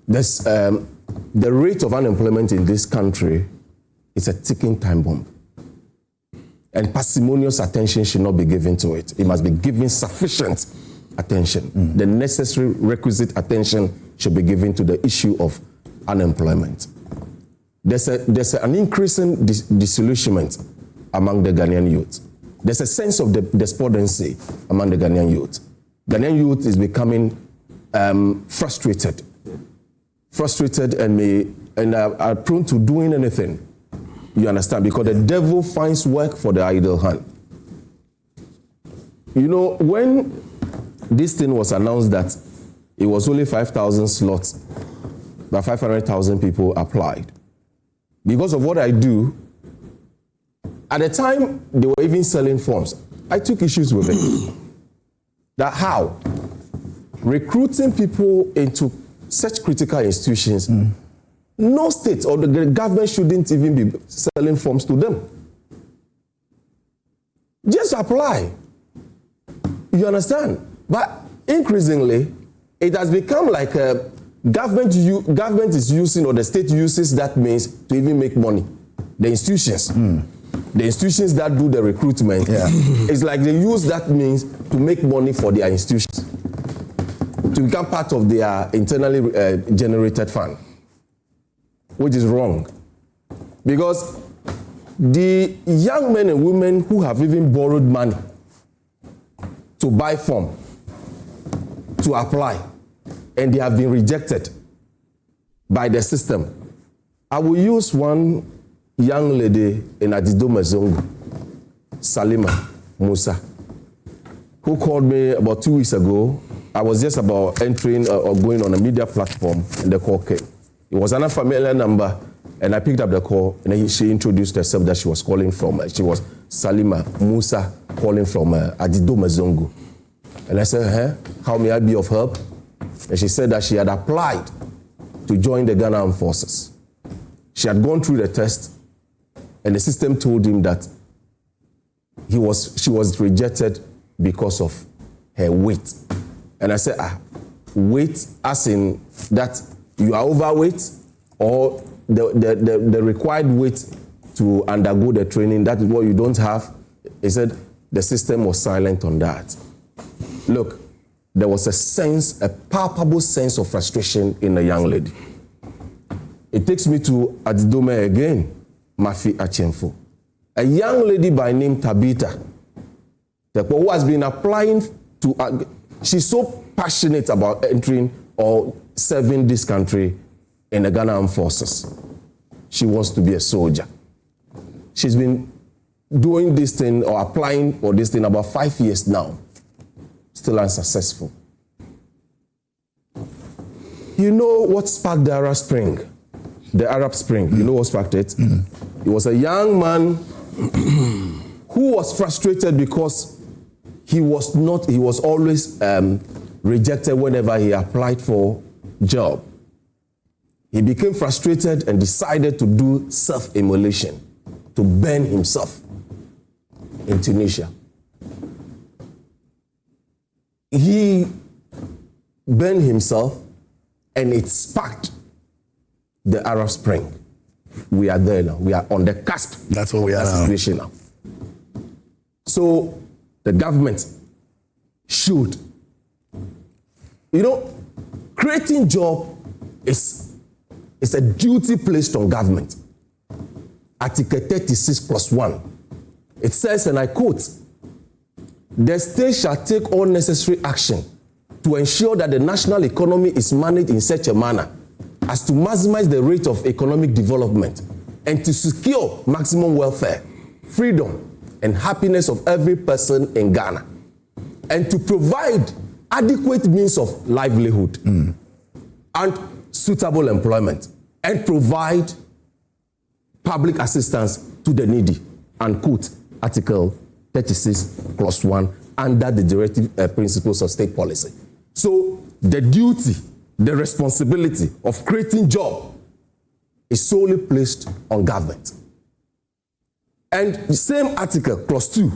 There's, the rate of unemployment in this country is a ticking time bomb. And parsimonious attention should not be given to it. It must be given sufficient attention. The necessary requisite attention should be given to the issue of unemployment. There's an increasing disillusionment among the Ghanaian youth. There's a sense of despondency among the Ghanaian youth. Ghanaian youth is becoming frustrated and are prone to doing anything. You understand? Because the devil finds work for the idle hand. You know, when this thing was announced that it was only 5,000 slots, but 500,000 people applied. Because of what I do, at the time they were even selling forms, I took issues with it. That how? Recruiting people into such critical institutions, no state or the government shouldn't even be selling forms to them. Just apply. You understand? But increasingly, it has become like a government is using, or the state uses that means to even make money. The institutions. The institutions that do the recruitment, it's like they use that means to make money for their institutions, to become part of their internally generated fund, which is wrong. Because the young men and women who have even borrowed money to buy form, to apply, and they have been rejected by the system. I will use one young lady in Adido Mazungu, Salima Musa, who called me about 2 weeks ago. I was just about entering or going on a media platform, and the call came. It was an unfamiliar number, and I picked up the call, and then she introduced herself that she was calling from, she was Salima Musa, calling from Adido Mazungu. And I said, how may I be of help? And she said that she had applied to join the Ghana Armed Forces. She had gone through the test, and the system told him that she was rejected because of her weight. And I said, weight as in that you are overweight, or the required weight to undergo the training, that is what you don't have. He said the system was silent on that. Look, there was a palpable sense of frustration in the young lady. It takes me to Adidome again, Mafi Achemfo. A young lady by name Tabitha, who has been applying to, she's so passionate about entering or serving this country in the Ghana Armed Forces. She wants to be a soldier. She's been doing this thing or applying for this thing about 5 years now. Still unsuccessful. You know what sparked the Arab Spring? The Arab Spring, you know what sparked it? It was a young man who was frustrated because he was always rejected whenever he applied for a job. He became frustrated and decided to do self-immolation, to burn himself in Tunisia. He burned himself, and it sparked the Arab Spring. We are there now. We are on the cusp. That's what we are now. Situation now. So the government should, creating job is a duty placed on government. Article 36+1. It says, and I quote, "The state shall take all necessary action to ensure that the national economy is managed in such a manner as to maximize the rate of economic development and to secure maximum welfare, freedom, and happiness of every person in Ghana, and to provide adequate means of livelihood and suitable employment, and provide public assistance to the needy," unquote, Article 36+1 under the directive principles of state policy. So the duty the responsibility of creating jobs is solely placed on government. And the same article, clause 2,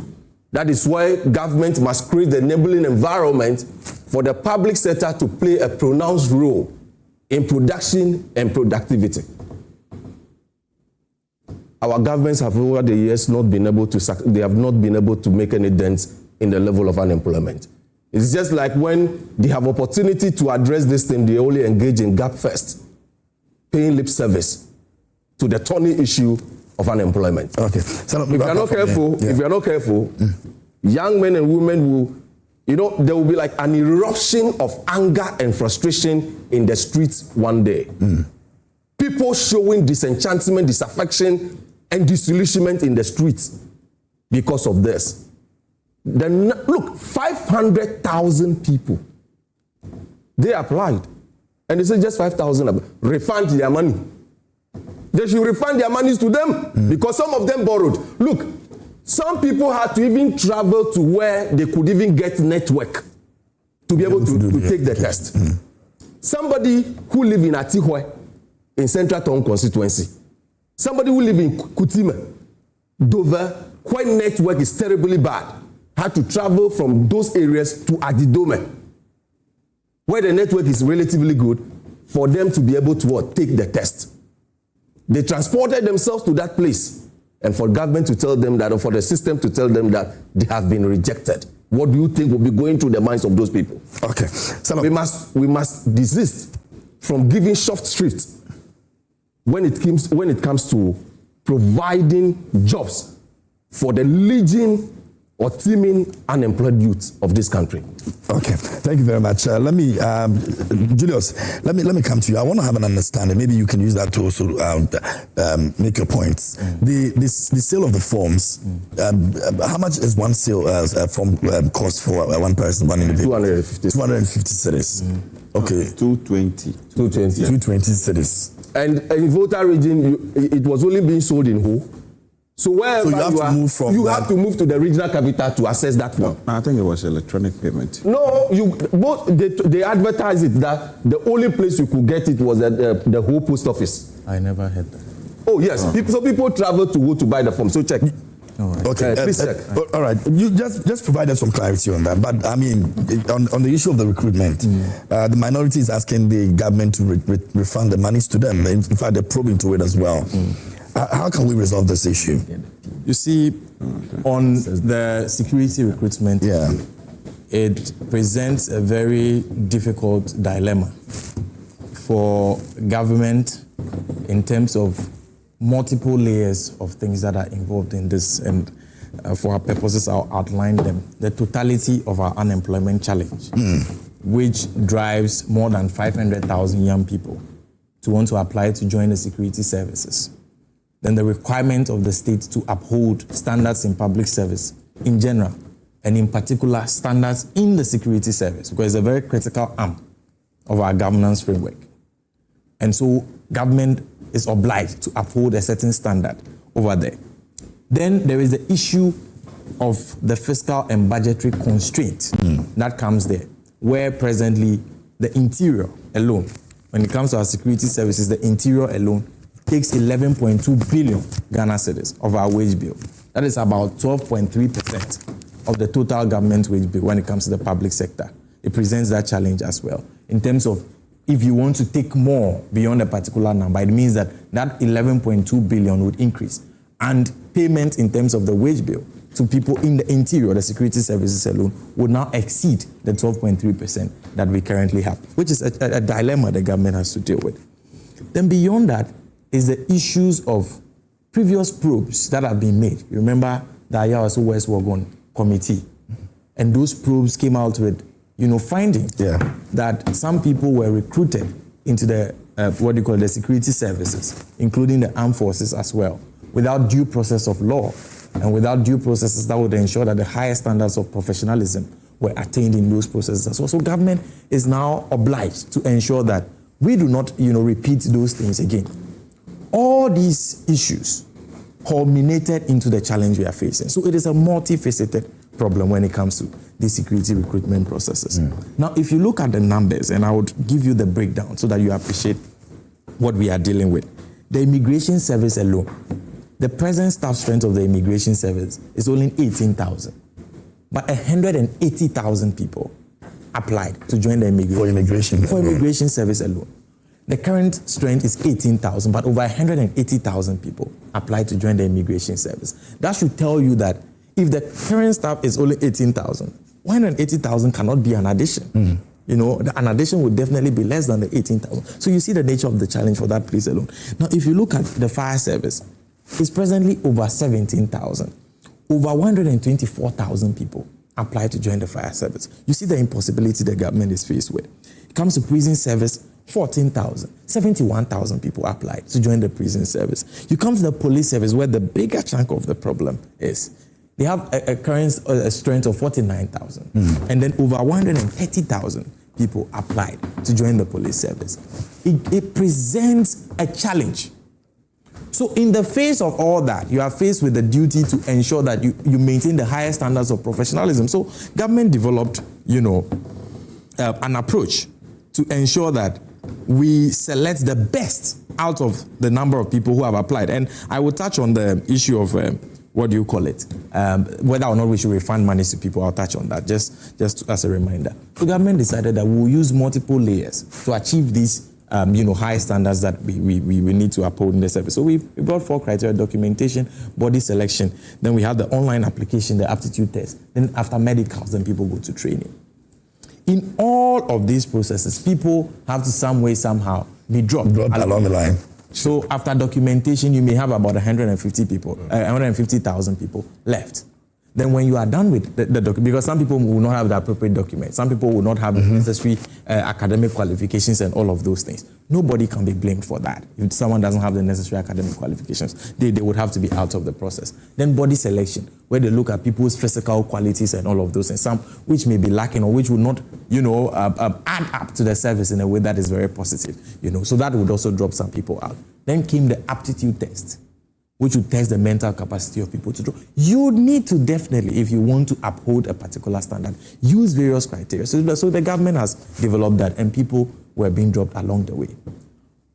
that is why government must create the enabling environment for the public sector to play a pronounced role in production and productivity. Our governments have over the years not been able to make any dent in the level of unemployment. It's just like when they have opportunity to address this thing, they only engage in gap first, paying lip service to the thorny issue of unemployment. Okay. So if you are not careful, young men and women will, there will be like an eruption of anger and frustration in the streets one day. People showing disenchantment, disaffection, and disillusionment in the streets because of this. Then look, 500,000 people, they applied, and they said just 5,000 refund their money. They should refund their monies to them because some of them borrowed. Look, some people had to even travel to where they could even get network to be able to take the test. Somebody who live in Atihwe in Central Town constituency, somebody who live in Kutime, Dover, where network is terribly bad, had to travel from those areas to Adidome, where the network is relatively good, for them to be able to take the test. They transported themselves to that place, and for government to tell them that, or for the system to tell them that they have been rejected. What do you think will be going through the minds of those people? Okay. We must desist from giving soft shrift when it comes to providing jobs for the legion or teeming unemployed youth of this country. Okay, thank you very much. Let me, Julius, let me come to you. I want to have an understanding. Maybe you can use that to also make your points. The sale of the forms, how much is one sale form cost for one person, one individual? 250 cedis. Okay. 220. 220 cedis. And in Volta region, it was only being sold in whole. So wherever you have to move to the regional capital to access that one. No, I think it was electronic payment. No, they advertised it that the only place you could get it was at the whole post office. I never heard that. Oh yes, people travel to go to buy the form. So check. Okay, please check. All right, you just provided some clarity on that. But I mean, on the issue of the recruitment, the minority is asking the government to refund the monies to them. In fact, they're probing to it as well. How can we resolve this issue? You see, on the security recruitment, it presents a very difficult dilemma for government in terms of multiple layers of things that are involved in this. And for our purposes, I'll outline them. The totality of our unemployment challenge, which drives more than 500,000 young people to want to apply to join the security services. Then the requirement of the state to uphold standards in public service in general, and in particular standards in the security service, because it's a very critical arm of our governance framework. And so government is obliged to uphold a certain standard over there. Then there is the issue of the fiscal and budgetary constraint that comes there, where presently the interior alone, when it comes to our security services, the interior alone takes 11.2 billion Ghana cedis of our wage bill. That is about 12.3% of the total government wage bill when it comes to the public sector. It presents that challenge as well. In terms of if you want to take more beyond a particular number, it means that 11.2 billion would increase. And payment in terms of the wage bill to people in the interior, the security services alone, would now exceed the 12.3% that we currently have, which is a dilemma the government has to deal with. Then beyond that, is the issues of previous probes that have been made. You remember the Ayawaso West Wagon Committee, and those probes came out with, findings that some people were recruited into the the security services, including the armed forces as well, without due process of law and without due processes that would ensure that the highest standards of professionalism were attained in those processes as well. So government is now obliged to ensure that we do not, repeat those things again. All these issues culminated into the challenge we are facing. So it is a multifaceted problem when it comes to the security recruitment processes. Now, if you look at the numbers, and I would give you the breakdown so that you appreciate what we are dealing with. The immigration service alone, the present staff strength of the immigration service is only 18,000. But 180,000 people applied to join the immigration service alone. The current strength is 18,000, but over 180,000 people applied to join the immigration service. That should tell you that if the current staff is only 18,000, 180,000 cannot be an addition. You know, an addition would definitely be less than the 18,000. So you see the nature of the challenge for that place alone. Now, if you look at the fire service, it's presently over 17,000. Over 124,000 people applied to join the fire service. You see the impossibility the government is faced with. It comes to prison service, 14,000. 71,000 people applied to join the prison service. You come to the police service, where the bigger chunk of the problem is. They have a current strength of 49,000. And then over 130,000 people applied to join the police service. It presents a challenge. So in the face of all that, you are faced with the duty to ensure that you maintain the highest standards of professionalism. So government developed, an approach to ensure that we select the best out of the number of people who have applied. And I will touch on the issue of whether or not we should refund monies to people. I'll touch on that just as a reminder. The government decided that we'll use multiple layers to achieve these high standards that we need to uphold in the service. So we brought 4 criteria: documentation, body selection, then we have the online application, the aptitude test, then after medicals, then people go to training. In all of these processes, people have to some way, somehow be dropped along the line. So after documentation, you may have about 150,000 people left. Then when you are done with the document, because some people will not have the appropriate documents, some people will not have the necessary academic qualifications and all of those things. Nobody can be blamed for that. If someone doesn't have the necessary academic qualifications, they would have to be out of the process. Then body selection, where they look at people's physical qualities and all of those, and some which may be lacking or which will not, add up to the service in a way that is very positive. So that would also drop some people out. Then came the aptitude test, which would test the mental capacity of people to do. You need to definitely, if you want to uphold a particular standard, use various criteria. So the government has developed that, and people were being dropped along the way.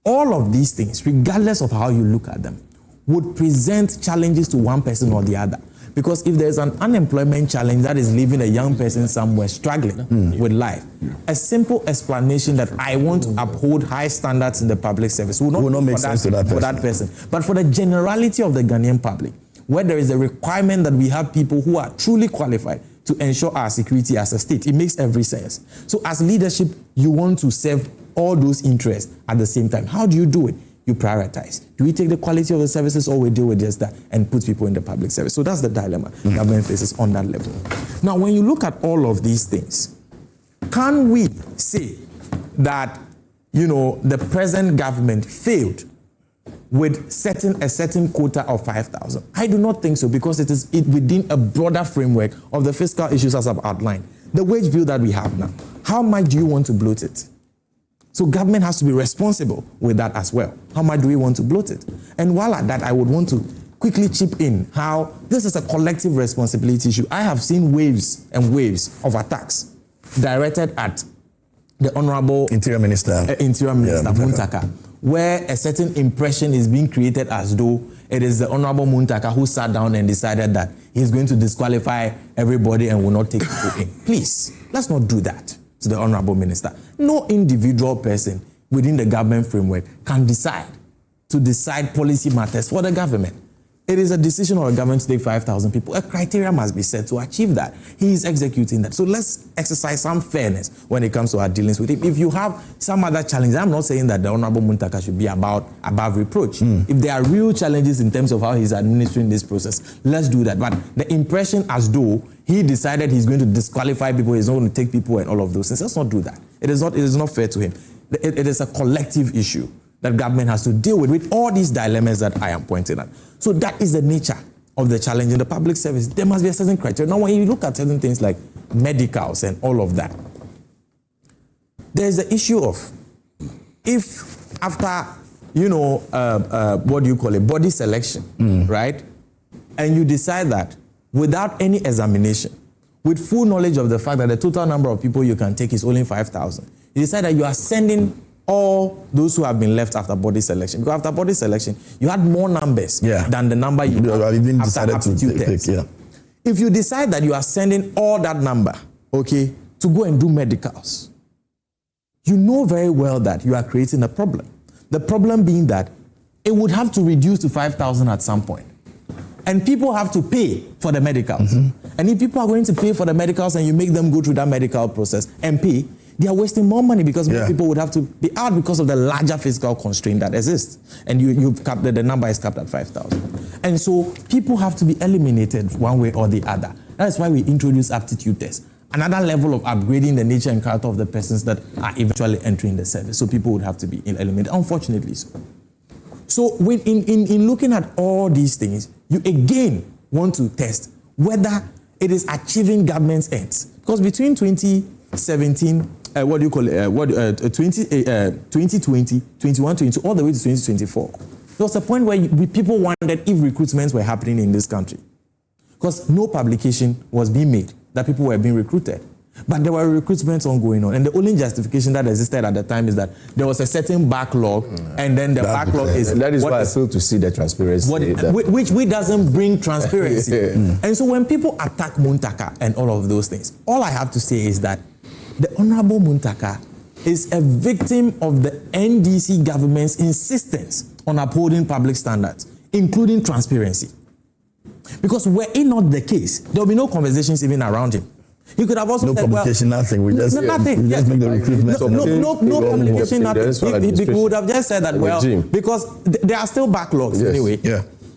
All of these things, regardless of how you look at them, would present challenges to one person or the other. Because if there's an unemployment challenge that is leaving a young person somewhere struggling with life, a simple explanation that I want to uphold high standards in the public service will not make sense to that person. But for the generality of the Ghanaian public, where there is a requirement that we have people who are truly qualified to ensure our security as a state, it makes every sense. So as leadership, you want to serve all those interests at the same time. How do you do it? You prioritize. Do we take the quality of the services, or we deal with just that and put people in the public service? So that's the dilemma government faces on that level. Now, when you look at all of these things, can we say that, the present government failed with a certain quota of 5,000? I do not think so, because it is within a broader framework of the fiscal issues as I've outlined. The wage bill that we have now, how much do you want to bloat it? So government has to be responsible with that as well. How much do we want to bloat it? And while at that, I would want to quickly chip in how this is a collective responsibility issue. I have seen waves and waves of attacks directed at the Honorable Interior Minister Muntaka, where a certain impression is being created as though it is the Honorable Muntaka who sat down and decided that he's going to disqualify everybody and will not take people in. Please, let's not do that to the Honorable Minister. No individual person within the government framework can decide policy matters for the government. It is a decision of the government to take 5,000 people. A criteria must be set to achieve that. He is executing that. So let's exercise some fairness when it comes to our dealings with him. If you have some other challenge, I'm not saying that the Honorable Muntaka should be above reproach. If there are real challenges in terms of how he's administering this process, let's do that. But the impression as though he decided he's going to disqualify people, he's not going to take people and all of those things, let's not do that. It is not fair to him. It is a collective issue that government has to deal with all these dilemmas that I am pointing at. So that is the nature of the challenge in the public service. There must be a certain criteria. Now, when you look at certain things like medicals and all of that, there's the issue of if after, body selection, right? And you decide that without any examination, with full knowledge of the fact that the total number of people you can take is only 5,000, you decide that you are sending all those who have been left after body selection. Because after body selection, you had more numbers than the number you have even after decided aptitude to test. take. If you decide that you are sending all that number, okay, to go and do medicals, you know very well that you are creating a problem. The problem being that it would have to reduce to 5,000 at some point. And people have to pay for the medicals. And if people are going to pay for the medicals and you make them go through that medical process and pay, they are wasting more money because more people would have to be out because of the larger fiscal constraint that exists. And you've capped the number is capped at 5,000. And so people have to be eliminated one way or the other. That's why we introduce aptitude tests. Another level of upgrading the nature and character of the persons that are eventually entering the service. So people would have to be eliminated, unfortunately so. So in looking at all these things, you again want to test whether it is achieving government's ends. Because between 2017, 2020, 21, 22, all the way to 2024, there was a point where people wondered if recruitments were happening in this country. Because no publication was being made that people were being recruited. But there were recruitments ongoing on. And the only justification that existed at the time is that there was a certain backlog, and then the backlog is... That is why I fail to see the transparency. Which doesn't bring transparency. And so when people attack Muntaka and all of those things, all I have to say is that the Honorable Muntaka is a victim of the NDC government's insistence on upholding public standards, including transparency. Because were it not the case, there will be no conversations even around him. He could have also said, publication, nothing. We just nothing. We just make the recruitment. No publication, nothing. He would have just said that, because there are still backlogs anyway.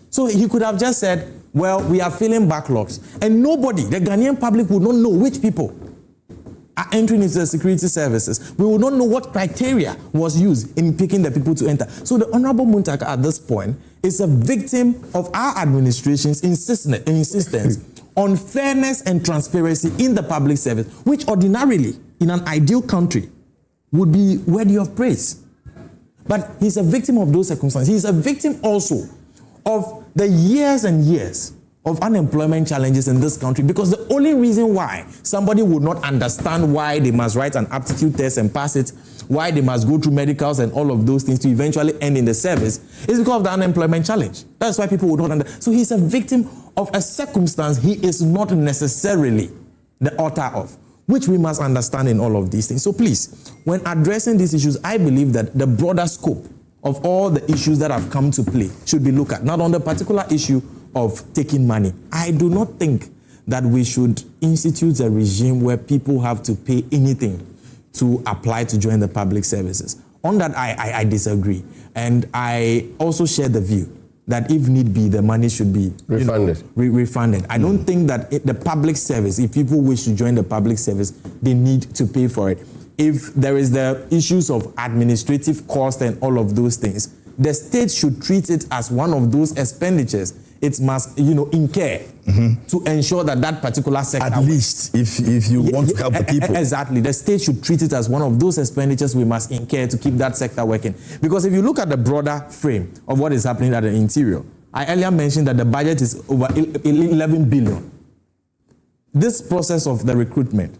So he could have just said, well, we are filling backlogs. And nobody, the Ghanaian public, would not know which people are entering into the security services. We will not know what criteria was used in picking the people to enter. So the Honorable Muntaka at this point is a victim of our administration's insistence on fairness and transparency in the public service, which ordinarily, in an ideal country, would be worthy of praise. But he's a victim of those circumstances. He's a victim also of the years and years of unemployment challenges in this country, because the only reason why somebody would not understand why they must write an aptitude test and pass it, why they must go through medicals and all of those things to eventually end in the service, is because of the unemployment challenge. That's why people would not understand. So he's a victim of a circumstance he is not necessarily the author of, which we must understand in all of these things. So please, when addressing these issues, I believe that the broader scope of all the issues that have come to play should be looked at, not on the particular issue of taking money. I do not think that we should institute a regime where people have to pay anything to apply to join the public services. On that, I disagree. And I also share the view that if need be, the money should be refunded. Refunded. I don't think that the public service, if people wish to join the public service, they need to pay for it. If there is the issues of administrative cost and all of those things, the state should treat it as one of those expenditures it must, incur to ensure that that particular sector... At least, if you want to help the people. Exactly. The state should treat it as one of those expenditures we must incur to keep that sector working. Because if you look at the broader frame of what is happening at the interior, I earlier mentioned that the budget is over 11 billion. This process of the recruitment,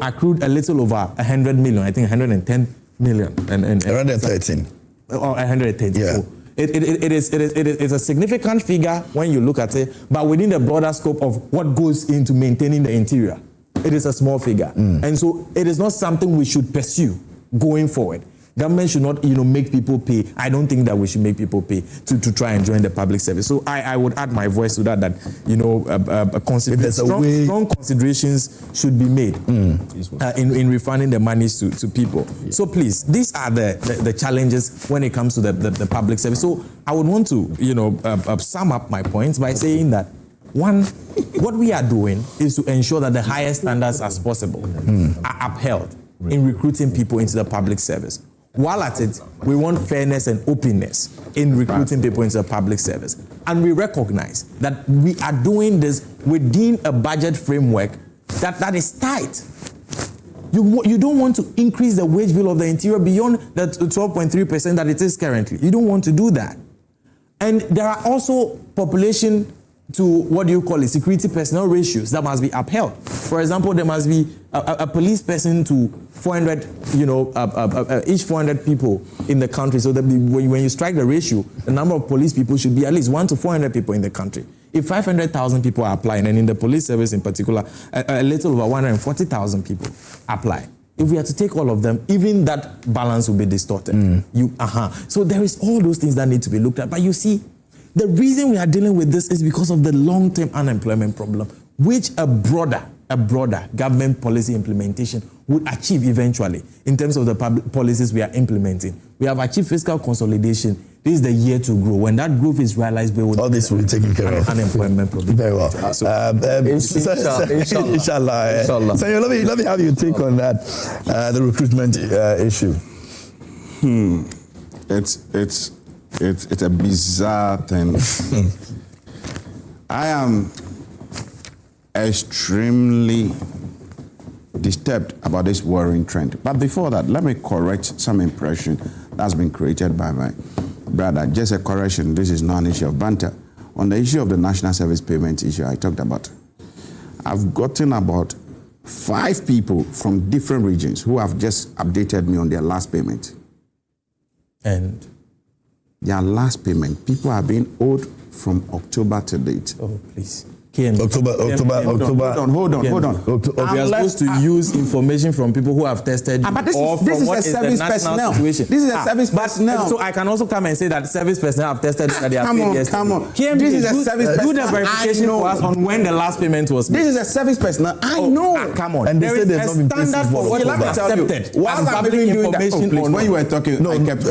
accrued a little over 100 million, I think 110 million. And 113. Or 110. Yeah. So it is a significant figure when you look at it, but within the broader scope of what goes into maintaining the interior, it is a small figure. And so it is not something we should pursue going forward. Government should not, make people pay. I don't think that we should make people pay to try and join the public service. So I would add my voice to that, strong considerations should be made in refunding the monies to people. Yeah. So please, these are the challenges when it comes to the public service. So I would want to, sum up my points by saying that, one, what we are doing is to ensure that the highest standards as possible are upheld in recruiting people into the public service. While at it, we want fairness and openness in recruiting people into the public service. And we recognize that we are doing this within a budget framework that is tight. You don't want to increase the wage bill of the interior beyond the 12.3% that it is currently. You don't want to do that. And there are also population to what do you call it, security personnel ratios that must be upheld. For example, there must be a police person to 400, each 400 people in the country. So that when you strike the ratio, the number of police people should be at least 1 to 400 people in the country. If 500,000 people are applying, and in the police service in particular, a little over 140,000 people apply. If we are to take all of them, even that balance will be distorted. So there is all those things that need to be looked at. But you see, the reason we are dealing with this is because of the long-term unemployment problem, which a broader government policy implementation would achieve eventually in terms of the public policies we are implementing. We have achieved fiscal consolidation. This is the year to grow. When that growth is realized, we will all this will be taken care of. Unemployment problem. Very well. Inshallah. So let me have your take on that, the recruitment issue. It's a bizarre thing. I am extremely disturbed about this worrying trend. But before that, let me correct some impression that's been created by my brother. Just a correction, this is not an issue of banter. On the issue of the national service payment issue I talked about, I've gotten about 5 people from different regions who have just updated me on their last payment. And their last payment, people are being owed from October to date. Oh, please. October. Hold on. We are supposed to use information from people who have tested but this is a service personnel. This is a service personnel. So I can also come and say that service personnel have tested that they are paid yesterday. Come on. This is a service personnel. Do the verification for us on when the last payment was made. This is a service personnel. I know. Come on. And they said there's not been standard for what is accepted. While I'm even doing that, when you were talking, I kept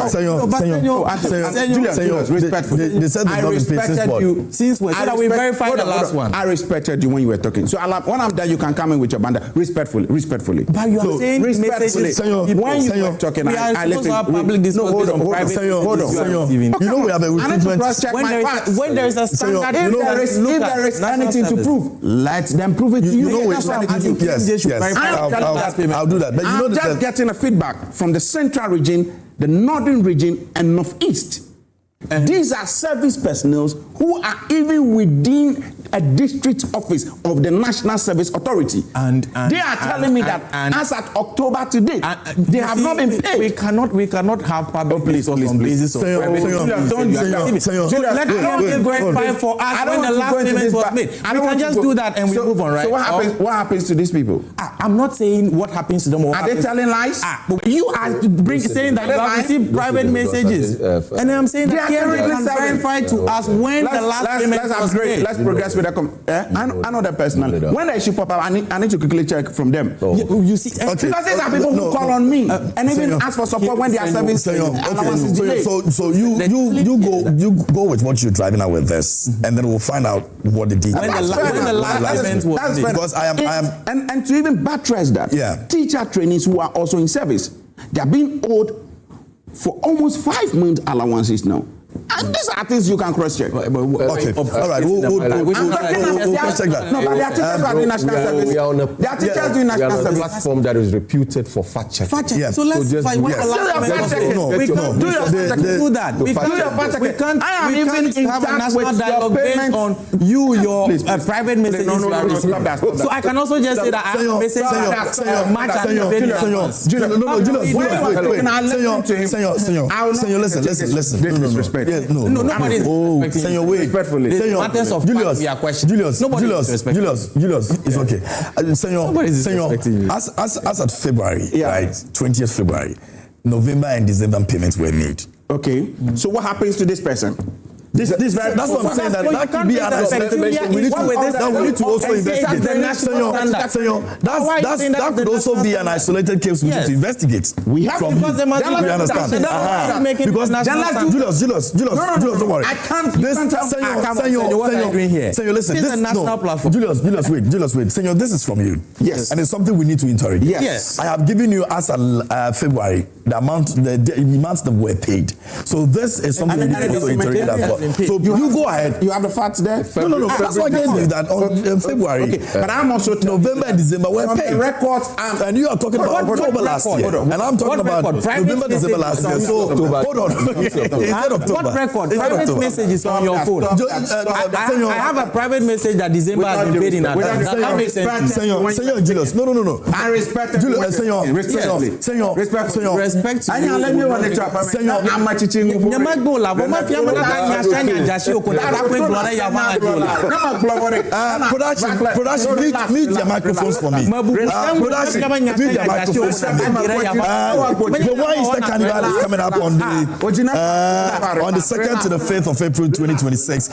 Julius, respectfully. They said there's not been paid since you. Since when? So that we verified the last one. I respected you when you were talking. So when I'm done, you can come in with your banda respectfully. But you are saying messages. When you were talking, I listen. Hold on. You know we have a recruitment. When there is a standard, if there is anything to prove, let them prove it to you. Yes. I'll do that. But I'm just getting a feedback from the central region, the northern region, and northeast. These are service personnel who are even within a district office of the National Service Authority. And they are telling me that as at October to date, they have not been paid. We cannot have public police on basis of private. Let them verify for us when the last payment was made. We can just do that and we move on, right? So what happens to these people? I'm not saying what happens to them. Are they telling lies? But you are saying that you have received private messages. And I'm saying that can verify to us when the last payment was made. Let's progress with the I know that personally. When the issue pop up, I need to quickly check from them. You see, because these are people who call on me and even ask for support when their service allowance is delayed. So you go with what you're driving at with this, and then we'll find out what the details. When the last payment was made. Because I am and to even buttress that, teacher trainees who are also in service, they are being owed for almost 5 months allowances now. And these are things you can cross-check. Okay, all right, we'll cross-check that. No, but there are teachers who are doing national service. There are teachers doing national service. We are on a platform that is reputed for fact-checking. So let's find what the last payment. We can't do that. We can't have a national dialogue based on your private messages you are receiving. So I can also just say that I have a message that match listen. Nobody is respectfully. Matters of fact we are questioning. Julius, it's okay. Senyo, as at February, right, 20th February, November and December payments were made. Okay. So what happens to this person? That's what I'm saying. That could be an isolated. We need to also investigate. That could also be an isolated case we need to investigate. We have to because we understand. Julius, don't worry. I can't. Senyo, listen. This is a national platform. Julius, wait. Senyo, this is from you. Yes. And it's something we need to interrogate. Yes. I have given you as of February the amounts that were paid. So this is something we need to also interrogate as well. So you go ahead. You have the facts there? No. That's why I gave you that on February. Okay, but I'm also November and December were paid. Records and you are talking about October last year. And I'm talking about November, December last year. So hold on. What record? Private message is on your phone. I have a private message that December has been paid in advance. That makes sense. Senyo Julius. No. I respect it. Senyo. Respect. I let me want to talk about Senyo. I'm a teaching. Nyamagola. Woma fiamma na nyashanya jashi okoda. Akwe glora ya Production, mute your microphones for me. Production, mute your microphones for me. The one Easter Carnival is coming up on the 2nd to the 5th of April 2026.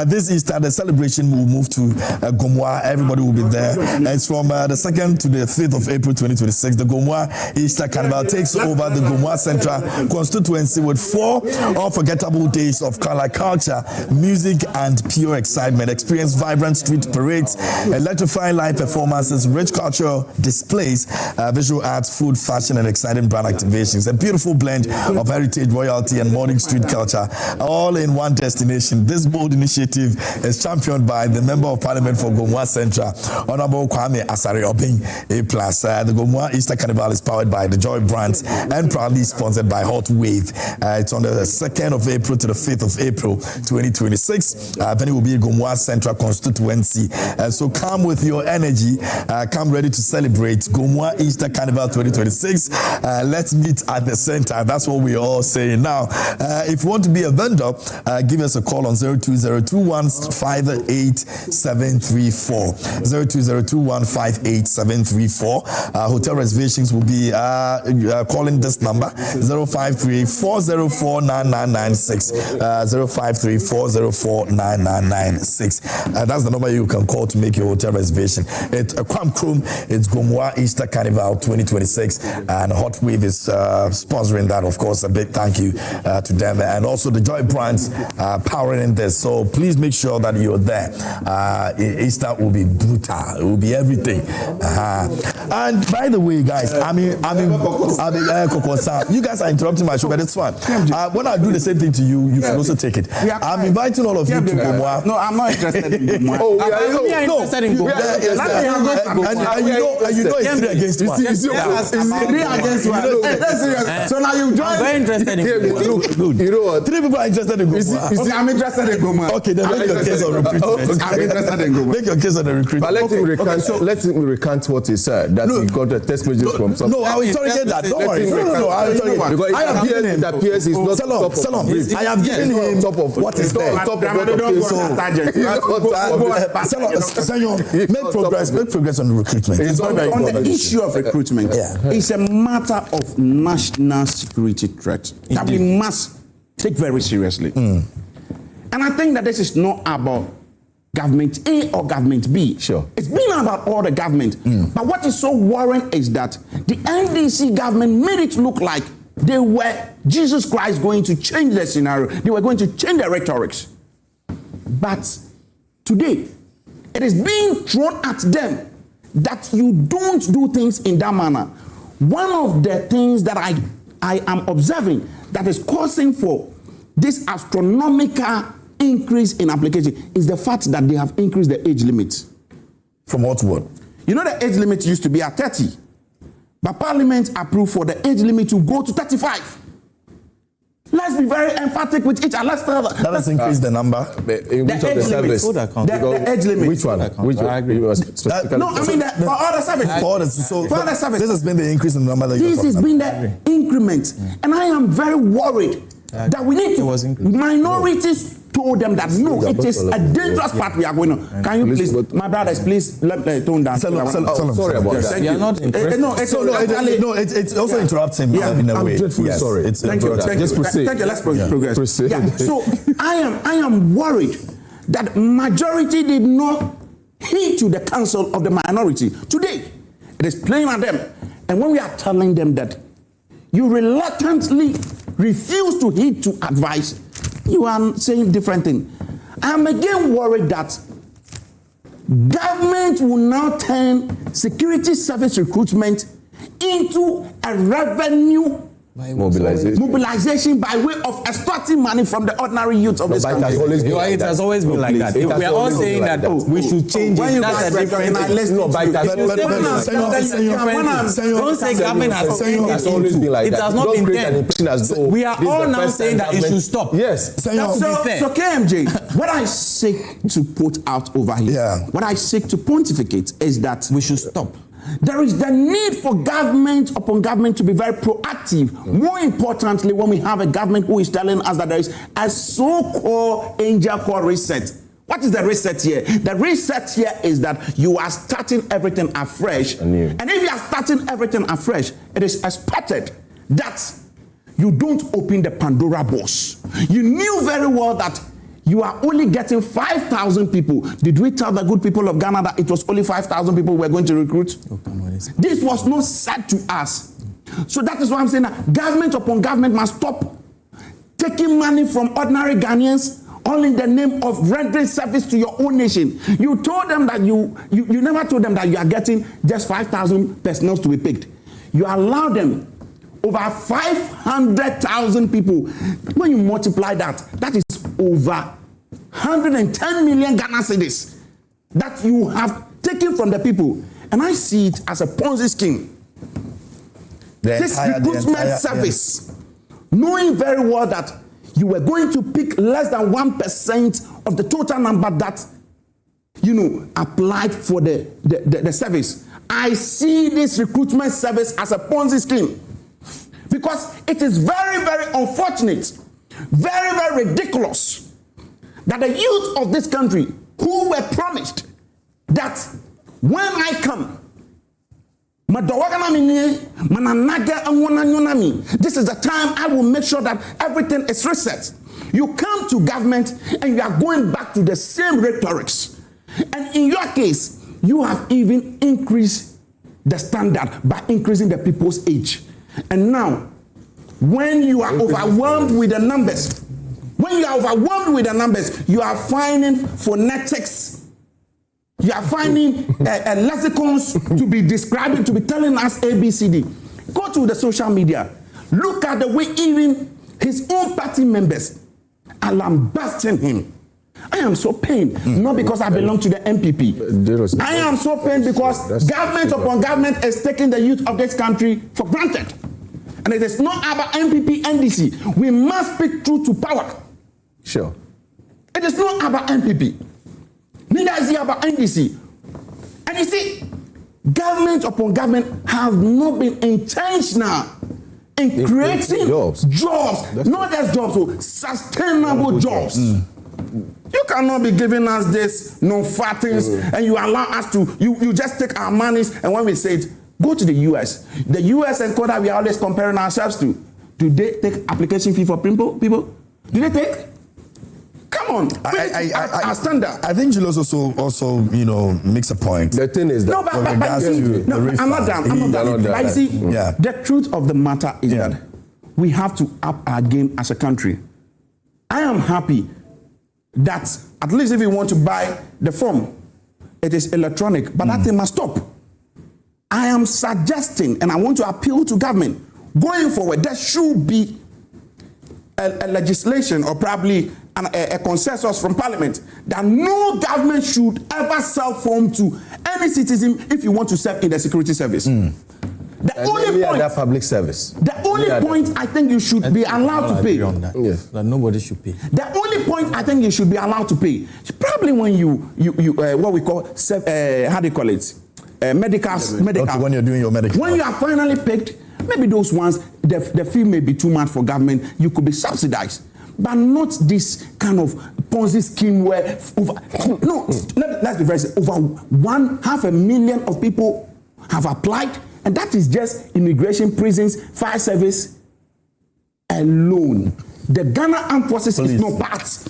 This Easter, the celebration will move to Gomwa. Everybody will be there. It's from the 2nd to the 5th of April 2026. The Gomwa Easter Carnival takes over the Gomwa Central constituency with 4 unforgettable days of color culture, music, and pure excitement. Experience vibrant street parades, electrifying live performances, rich cultural displays, visual arts, food, fashion, and exciting brand activations. A beautiful blend of heritage, royalty, and modern street culture, all in one destination. This bold initiative is championed by the Member of Parliament for Gomwa Central, Honorable Kwame Anthony. A+. The Gomwa Easter Carnival is powered by the Joy Brands and proudly sponsored by Hot Wave. It's on the 2nd of April to the 5th of April 2026. Venue will be Gomwa Central constituency. So come with your energy. Come ready to celebrate Gomwa Easter Carnival 2026. Let's meet at the center. That's what we're all saying now. If you want to be a vendor, give us a call on 02021587734. 02021587734. Hotel reservations will be calling this number 0534049996. 0534049996. That's the number you can call to make your hotel reservation. It's Kwam Krum. It's Gomwa Easter Carnival 2026, and Hot Wave is sponsoring that. Of course, a big thank you to them, and also the Joy Brands powering in this. So please make sure that you're there. Easter will be brutal. It will be everything. And by the way, guys, you guys are interrupting my show, but it's fine. When I do the same thing to you, you can also take it. I'm inviting all of you to Gomwa. No, I'm not interested in Gomwa. Interested in Gomwa. And you know it's 3 against 1. It's 3 against 1. So now you join. I'm very interested in Gomwa. Good. You know what? 3 people are interested in Gomwa. Okay, I'm interested in Gomwa. Okay, then make your case on recruitment. I'm interested in Gomwa. Make your case on the recruitment. But let him recant what he said. That he got a text message from someone. No, I will interrogate that. Don't worry. No, I will interrogate. Because I have given him that PS is not top of brief. I have given him top of what is there. Top of what is Senyo, make progress on the recruitment. It's very important. On the issue of recruitment, it's a matter of national security threat that we must take very seriously. And I think that this is not about government A or government B. Sure. It's been about all the government. But what is so worrying is that the NDC government made it look like they were Jesus Christ going to change the scenario. They were going to change the rhetorics. But today, it is being thrown at them that you don't do things in that manner. One of the things that I am observing that is causing for this astronomical increase in application is the fact that they have increased the age limit. From what to what? You know the age limit used to be at 30, but Parliament approved for the age limit to go to 35. Let's be very emphatic with each other. That has increased the number. In which of the service? The age limit. Which one? Which one? I agree. No, I mean for all the service. For the service. This has been the increase in the number that this has been the increment. And I am very worried that we need to. Minorities told them that no, it is a dangerous path we are going on. Can you please, my brothers, please let the tone down. Sorry about that. You are not it's also interrupts him in a way. I'm dreadfully sorry. Thank you. Just proceed. Thank you. Let's progress. So I am worried that majority did not heed to the counsel of the minority. Today, it is playing at them. And when we are telling them that you reluctantly refuse to heed to advice, you are saying different things. I am again worried that government will now turn security service recruitment into a revenue Mobilization. Mobilization by way of extorting money from the ordinary youth of this country. It has always been like that. If we are all saying that we should change it, that's a different thing. No, but don't say government has changed it. always been like it that. has not been there. We are all now saying that it should stop. Yes. So KMJ, what I seek to put out over here, what I seek to pontificate is that we should stop. There is the need for government upon government to be very proactive. More importantly, when we have a government who is telling us that there is a so-called angel called reset. What is the reset here? The reset here is that you are starting everything afresh. And if you are starting everything afresh, it is expected that you don't open the Pandora box. You knew very well that you are only getting 5,000 people. Did we tell the good people of Ghana that it was only 5,000 people we were going to recruit? This was not said to us. So that is why I'm saying that government upon government must stop taking money from ordinary Ghanaians all in the name of rendering service to your own nation. You told them that you never told them that you are getting just 5,000 personnel to be picked. You allow them over 500,000 people. When you multiply that, that is over 110 million Ghana cedis that you have taken from the people. And I see it as a Ponzi scheme. This recruitment service, knowing very well that you were going to pick less than 1% of the total number that, applied for the service. I see this recruitment service as a Ponzi scheme because it is very, very unfortunate, very, very ridiculous that the youth of this country who were promised that when I come, this is the time I will make sure that everything is reset. You come to government and you are going back to the same rhetorics. And in your case, you have even increased the standard by increasing the people's age. And now, when you are overwhelmed with the numbers, you are finding phonetics. You are finding lexicons to be describing, to be telling us ABCD. Go to the social media. Look at the way even his own party members are lambasting him. I am so pained, not because I belong to the NPP. I am so pained because government upon government is taking the youth of this country for granted. And it is not about NPP, NDC. We must speak truth to power. Sure. It is not about NPP. Neither is it about NDC. And you see, government upon government have not been intentional in creating jobs. Not just jobs, so sustainable jobs. You cannot be giving us this non-fat things and you allow us to, you just take our monies, and when we say it, go to the US. The US and Koda we are always comparing ourselves to. Do they take application fee for people? Do they take? Come on, our standard. I think Julius also makes a point. The thing is that I'm not done. But you see, the truth of the matter is that we have to up our game as a country. I am happy that at least if you want to buy the form, it is electronic, but that thing must stop. I am suggesting, and I want to appeal to government, going forward, there should be a legislation or probably a consensus from Parliament that no government should ever sell form to any citizen if you want to serve in the security service. The only point, public service. The only point I think you should be allowed to pay. That nobody should pay. The only point I think you should be allowed to pay is probably when you what we call how do you call it? Medical. Okay, when you're doing your medical. When you are finally picked, maybe those ones the fee may be too much for government. You could be subsidized. But not this kind of Ponzi scheme where let's be very simple. Over 500,000 of people have applied, and that is just immigration, prisons, fire service alone. The Ghana Armed Forces is not part.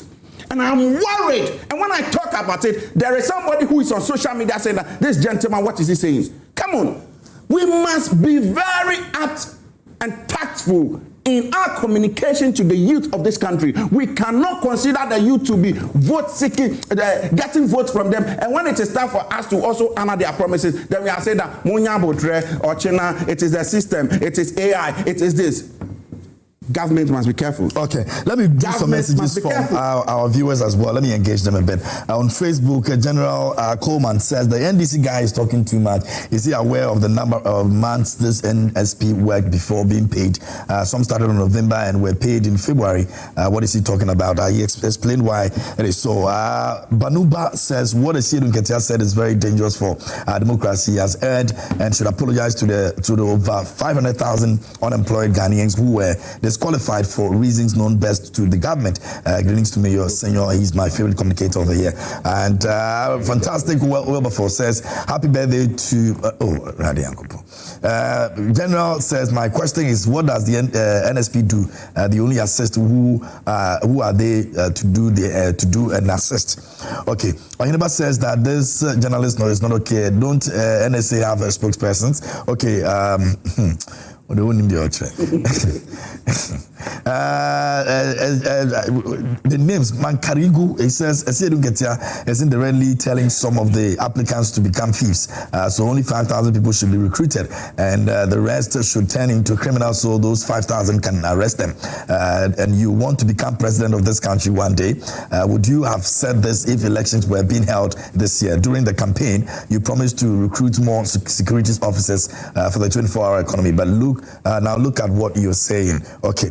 And I'm worried. And when I talk about it, there is somebody who is on social media saying that this gentleman, what is he saying? Come on. We must be very apt and tactful in our communication to the youth of this country. We cannot consider the youth to be vote seeking, getting votes from them. And when it is time for us to also honor their promises, then we are saying that Munya Botre or China, it is the system, it is AI, it is this. government must be careful. Okay, let me do some messages from our viewers as well. Let me engage them a bit. On Facebook, General Coleman says the NDC guy is talking too much. Is he aware of the number of months this NSP worked before being paid? Some started in November and were paid in February. What is he talking about? He explained why it is so. Banuba says what Esiedun Ketia said is very dangerous for democracy. He has erred and should apologize to the over 500,000 unemployed Ghanaians who were disqualified for reasons known best to the government. Greetings to Mayor Senyo. He's my favorite communicator over here. And fantastic Wilberforce says, happy birthday to Radi Ankopo. General says, my question is, what does the NSP do? They only assist who are they to do and assist? Okay. Ohineba says that this journalist is not okay. Don't NSA have spokespersons? Okay. The names Mankarigu, it says Esiedun Ketia is indirectly telling some of the applicants to become thieves. So only 5,000 people should be recruited, and the rest should turn into criminals so those 5,000 can arrest them. And you want to become president of this country one day. Would you have said this if elections were being held this year? During the campaign, you promised to recruit more security officers for the 24-hour economy, but now look at what you're saying. Okay,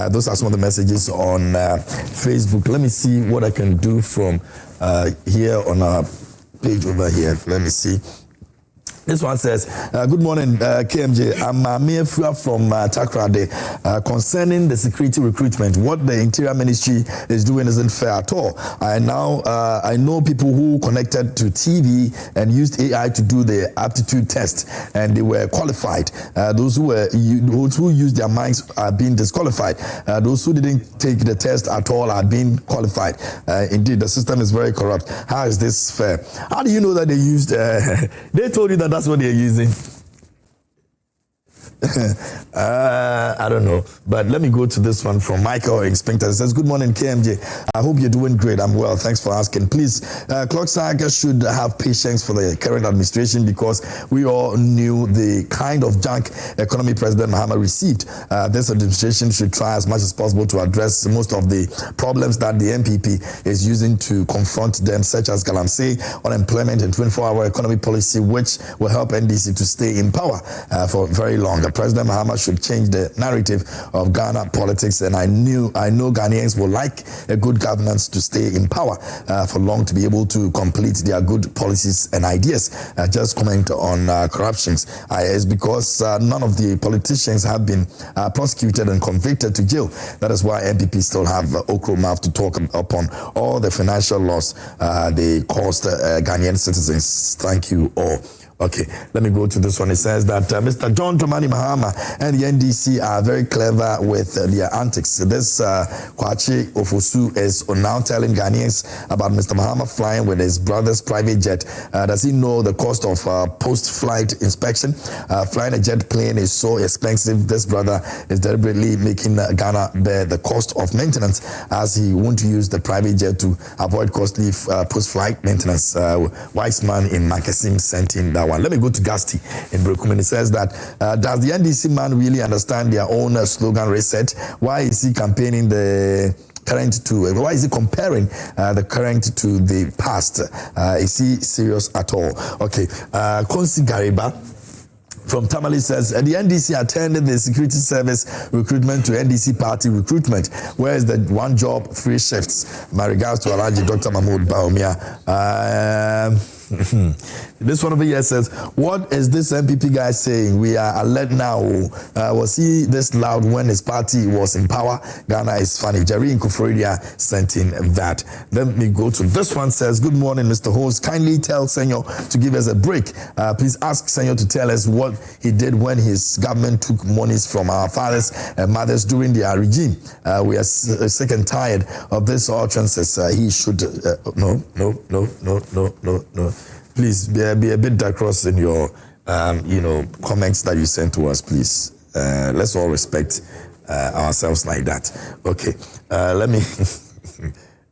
those are some of the messages on Facebook. Let me see what I can do from here on our page over here. Let me see. This one says, good morning, KMJ. I'm Amir from Takrade. Concerning the security recruitment, what the Interior Ministry is doing isn't fair at all. I know people who connected to TV and used AI to do the aptitude test, and they were qualified. Those who used their minds are being disqualified. Those who didn't take the test at all are being qualified. Indeed, the system is very corrupt. How is this fair? How do you know that they used? They told you that that's what they're using. I don't know, but let me go to this one from Michael Inspector. It says, good morning, KMJ. I hope you're doing great. I'm well. Thanks for asking. Please, Clocksacker should have patience for the current administration because we all knew the kind of junk economy President Mahama received. This administration should try as much as possible to address most of the problems that the NPP is using to confront them, such as Galamsey, unemployment, and 24-hour economy policy, which will help NDC to stay in power for very long. President Mahama should change the narrative of Ghana politics, and I know Ghanaians will like a good governance to stay in power for long to be able to complete their good policies and ideas. Just comment on corruptions. It's because none of the politicians have been prosecuted and convicted to jail. That is why NPP still have okro mouth to talk upon all the financial loss they caused Ghanaian citizens. Thank you all. Okay, let me go to this one. It says that Mr. John Dramani Mahama and the NDC are very clever with their antics. This Kwachi Ofosu is now telling Ghanaians about Mr. Mahama flying with his brother's private jet. Does he know the cost of post-flight inspection? Flying a jet plane is so expensive. This brother is deliberately making Ghana bear the cost of maintenance, as he won't use the private jet to avoid costly post-flight maintenance. Wise man in Makasim sent in that one. Let me go to Gasti in Recruitment. It says that does the NDC man really understand their own slogan reset? Why is he campaigning the current to, why is he comparing the current to the past? Is he serious at all? Okay, Konsi Gariba from Tamale says, the NDC attended the security service recruitment to NDC party recruitment. Where is the one job, 3 shifts? My regards to Alaji Dr. Mahmoud Baumia. This one over here says, what is this NPP guy saying? We are alert now. Was he this loud when his party was in power? Ghana is funny. Jerry Nkuforidia sent in that. Let me go to this one. Says, good morning, Mr. Host. Kindly tell Senyo to give us a break. Please ask Senyo to tell us what he did when his government took monies from our fathers and mothers during their regime. We are sick and tired of this utterances. He should no. Please be a bit across in your comments that you sent to us, please. Let's all respect ourselves like that. Okay, let me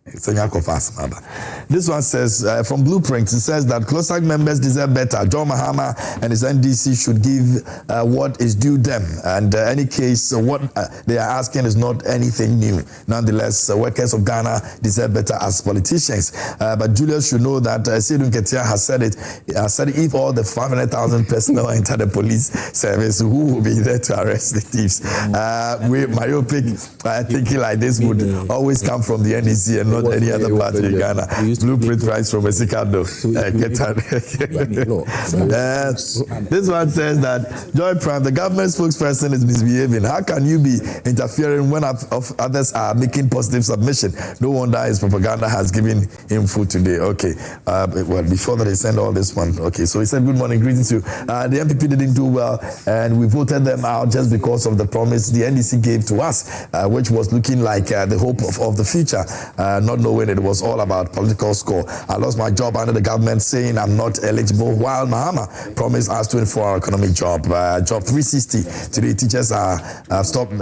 This one says, from Blueprint, it says that CLOSAC members deserve better. John Mahama and his NDC should give what is due them. And any case, what they are asking is not anything new. Nonetheless, workers of Ghana deserve better as politicians. But Julius should know that Sidun Ketia has said it. Said if all the 500,000 personnel enter the police service, who will be there to arrest the thieves? We myopic thinking like this would always come from the NDC and not any other party in Ghana. Blueprint price from Mexico. This one says that Joy Prime, the government spokesperson, is misbehaving. How can you be interfering when others are making positive submission? No wonder his propaganda has given him food today. Okay. Well, before that, they send all this one. Okay. So he said, good morning, greetings to you. The NPP didn't do well, and we voted them out just because of the promise the NDC gave to us, which was looking like the hope of the future. Not knowing it was all about political score. I lost my job under the government saying I'm not eligible, while Mahama promised us 24-hour economic job 360. Today teachers have stopped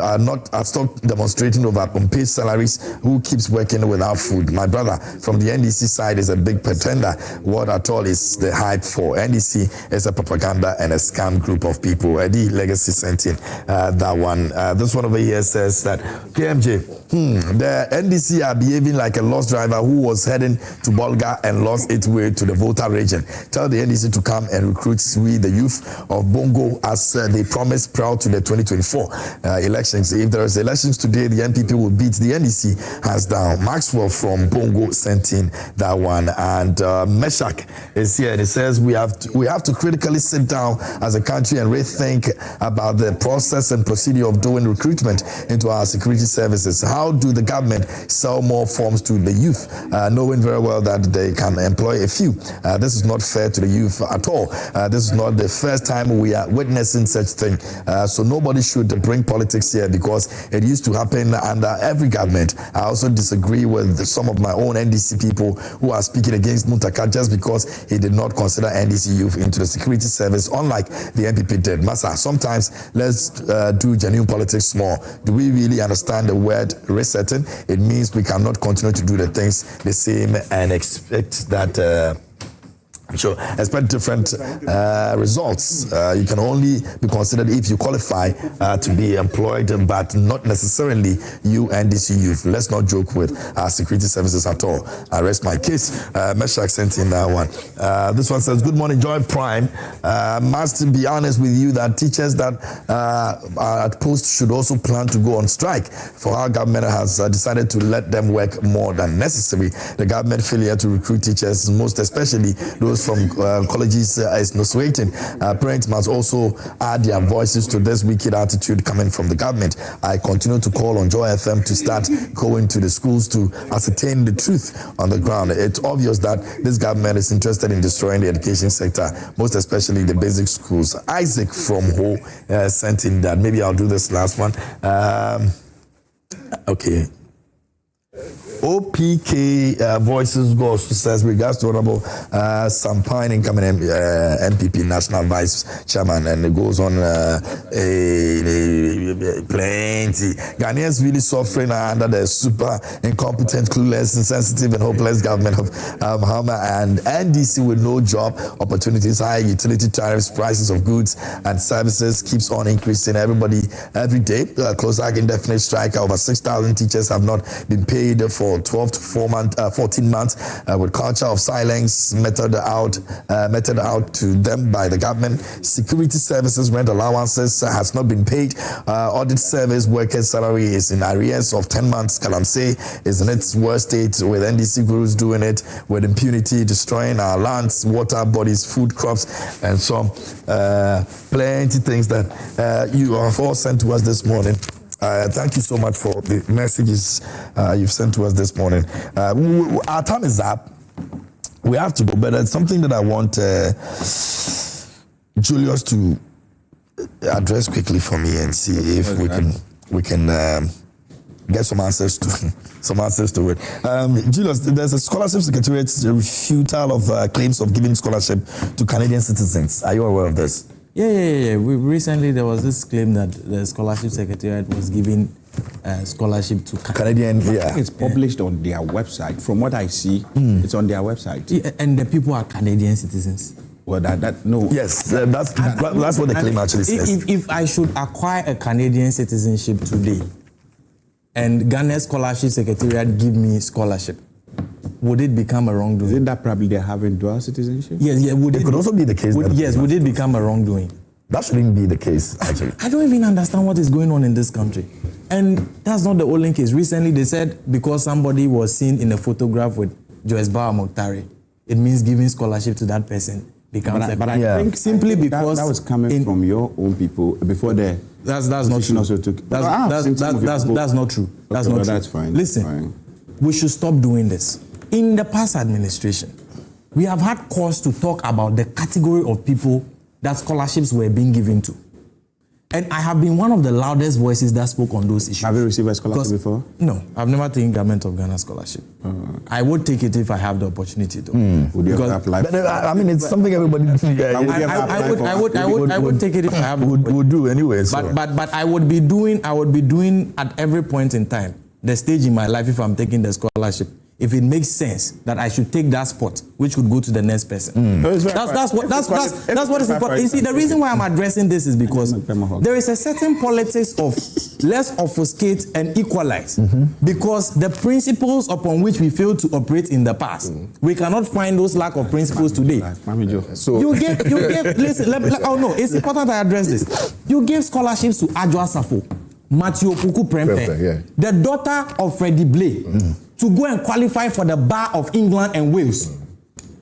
demonstrating over unpaid salaries. Who keeps working without food? My brother from the NDC side is a big pretender. What at all is the hype for? NDC is a propaganda and a scam group of people. Eddie Legacy sent in that one. This one over here says that KMJ, the NDC are behaving like a lost driver who was heading to Bolga and lost its way to the Volta region. Tell the NDC to come and recruit the youth of Bongo as they promised prior to the 2024 elections. If there is elections today, the NPP will beat the NDC hands down. Maxwell from Bongo sent in that one. And Meshach is here and it says we have to critically sit down as a country and rethink about the process and procedure of doing recruitment into our security services. How do the government sell more forms to the youth, knowing very well that they can employ a few? This is not fair to the youth at all. This is not the first time we are witnessing such thing. So nobody should bring politics here because it used to happen under every government. I also disagree with some of my own NDC people who are speaking against Muntaka just because he did not consider NDC youth into the security service, unlike the NPP did. Massa, sometimes let's do genuine politics more. Do we really understand the word resetting? It means we cannot continue to do the things the same and expect that expect different results. You can only be considered if you qualify to be employed, but not necessarily you NDC youth. Let's not joke with our security services at all. I rest my case. Meshach sent in that one. This one says, good morning, Joy Prime. Must be honest with you that teachers that are at post should also plan to go on strike, for our government has decided to let them work more than necessary. The government failure to recruit teachers, most especially those from colleges, is nauseating. Parents must also add their voices to this wicked attitude coming from the government. I continue to call on Joy FM to start going to the schools to ascertain the truth on the ground. It's obvious that this government is interested in destroying the education sector, most especially the basic schools. Isaac from Ho sent in that. Maybe I'll do this last one. Okay. OPK Voices Goes says regards to Honorable Sampine incoming NPP National Vice Chairman, and it goes on plenty. Ghanaians really suffering under the super incompetent, clueless, insensitive, and hopeless government of Mahama and NDC with no job opportunities, high utility tariffs, prices of goods and services keeps on increasing every day. CLOSAC indefinite strike. Over 6,000 teachers have not been paid for 12 to 14 months, with culture of silence meted out to them by the government. Security services rent allowances has not been paid. Audit service workers' salary is in arrears of 10 months. Kalamse is in its worst state, with NDC gurus doing it with impunity, destroying our lands, water bodies, food crops, and some plenty things that you have all sent to us this morning. Thank you so much for the messages you've sent to us this morning. Our time is up. We have to go, but it's something that I want Julius to address quickly for me and see if we can get some answers to it. Julius, there's a scholarship secretariat's refutal of claims of giving scholarship to Canadian citizens. Are you aware of this? Yeah. Recently, there was this claim that the scholarship secretariat was giving scholarship to Canadian. Yeah, It's published on their website. From what I see, it's on their website. Yeah, and the people are Canadian citizens. Well, that no. yes, that's what the claim actually says. If I should acquire a Canadian citizenship today, and Ghana Scholarship Secretariat give me scholarship, would it become a wrongdoing? Isn't that probably they're having dual citizenship? Yes, yeah. It could also be the case. Would it become a wrongdoing? That shouldn't be the case, actually. I don't even understand what is going on in this country. And that's not the only case. Recently, they said because somebody was seen in a photograph with Julius Kwame Anthony, it means giving scholarship to that person becomes But I think simply because that was coming from your own people before the that's not true. Also took, that's not true. That's not true. That's fine. Listen, fine. We should stop doing this. In the past administration, we have had cause to talk about the category of people that scholarships were being given to. And I have been one of the loudest voices that spoke on those issues. Have you received a scholarship before? No, I've never taken Government of Ghana scholarship. I would take it if I have the opportunity though. Would you ever apply? But, I mean, it's something everybody. I would take it if I have. Would do anyway. So. But I would be doing at every point in time the stage in my life if I'm taking the scholarship. If it makes sense that I should take that spot, which could go to the next person. That's what is important. You see, the reason why I'm addressing this is because there is a certain politics of let's obfuscate and equalize. Because the principles upon which we failed to operate in the past, we cannot find those lack of principles today. So you gave listen, oh no, it's important I address this. You gave scholarships to Adjoa Safo, Matthew Puku Prempe, the daughter of Freddie Blay, to go and qualify for the Bar of England and Wales.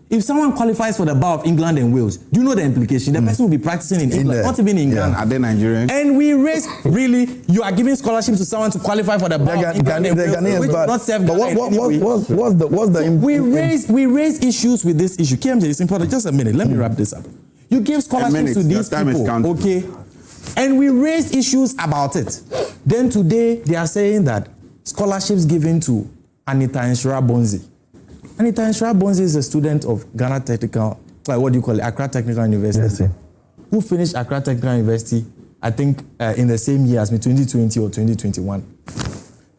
If someone qualifies for the Bar of England and Wales, do you know the implication? The person will be practicing in England, not even in Ghana. Are they Nigerians? And we raise, really, you are giving scholarships to someone to qualify for the Bar of England and Wales, which not serve Ghana. What's the we raise issues with this issue. KMJ, it's important. Just a minute. Let me wrap this up. You give scholarships to these people, okay? And we raised issues about it. Then today, they are saying that scholarships given to Anita Nshira Bonzi. Anita Nshira Bonzi is a student of Ghana Technical, Accra Technical University, who finished Accra Technical University, I think, in the same year as me, 2020 or 2021.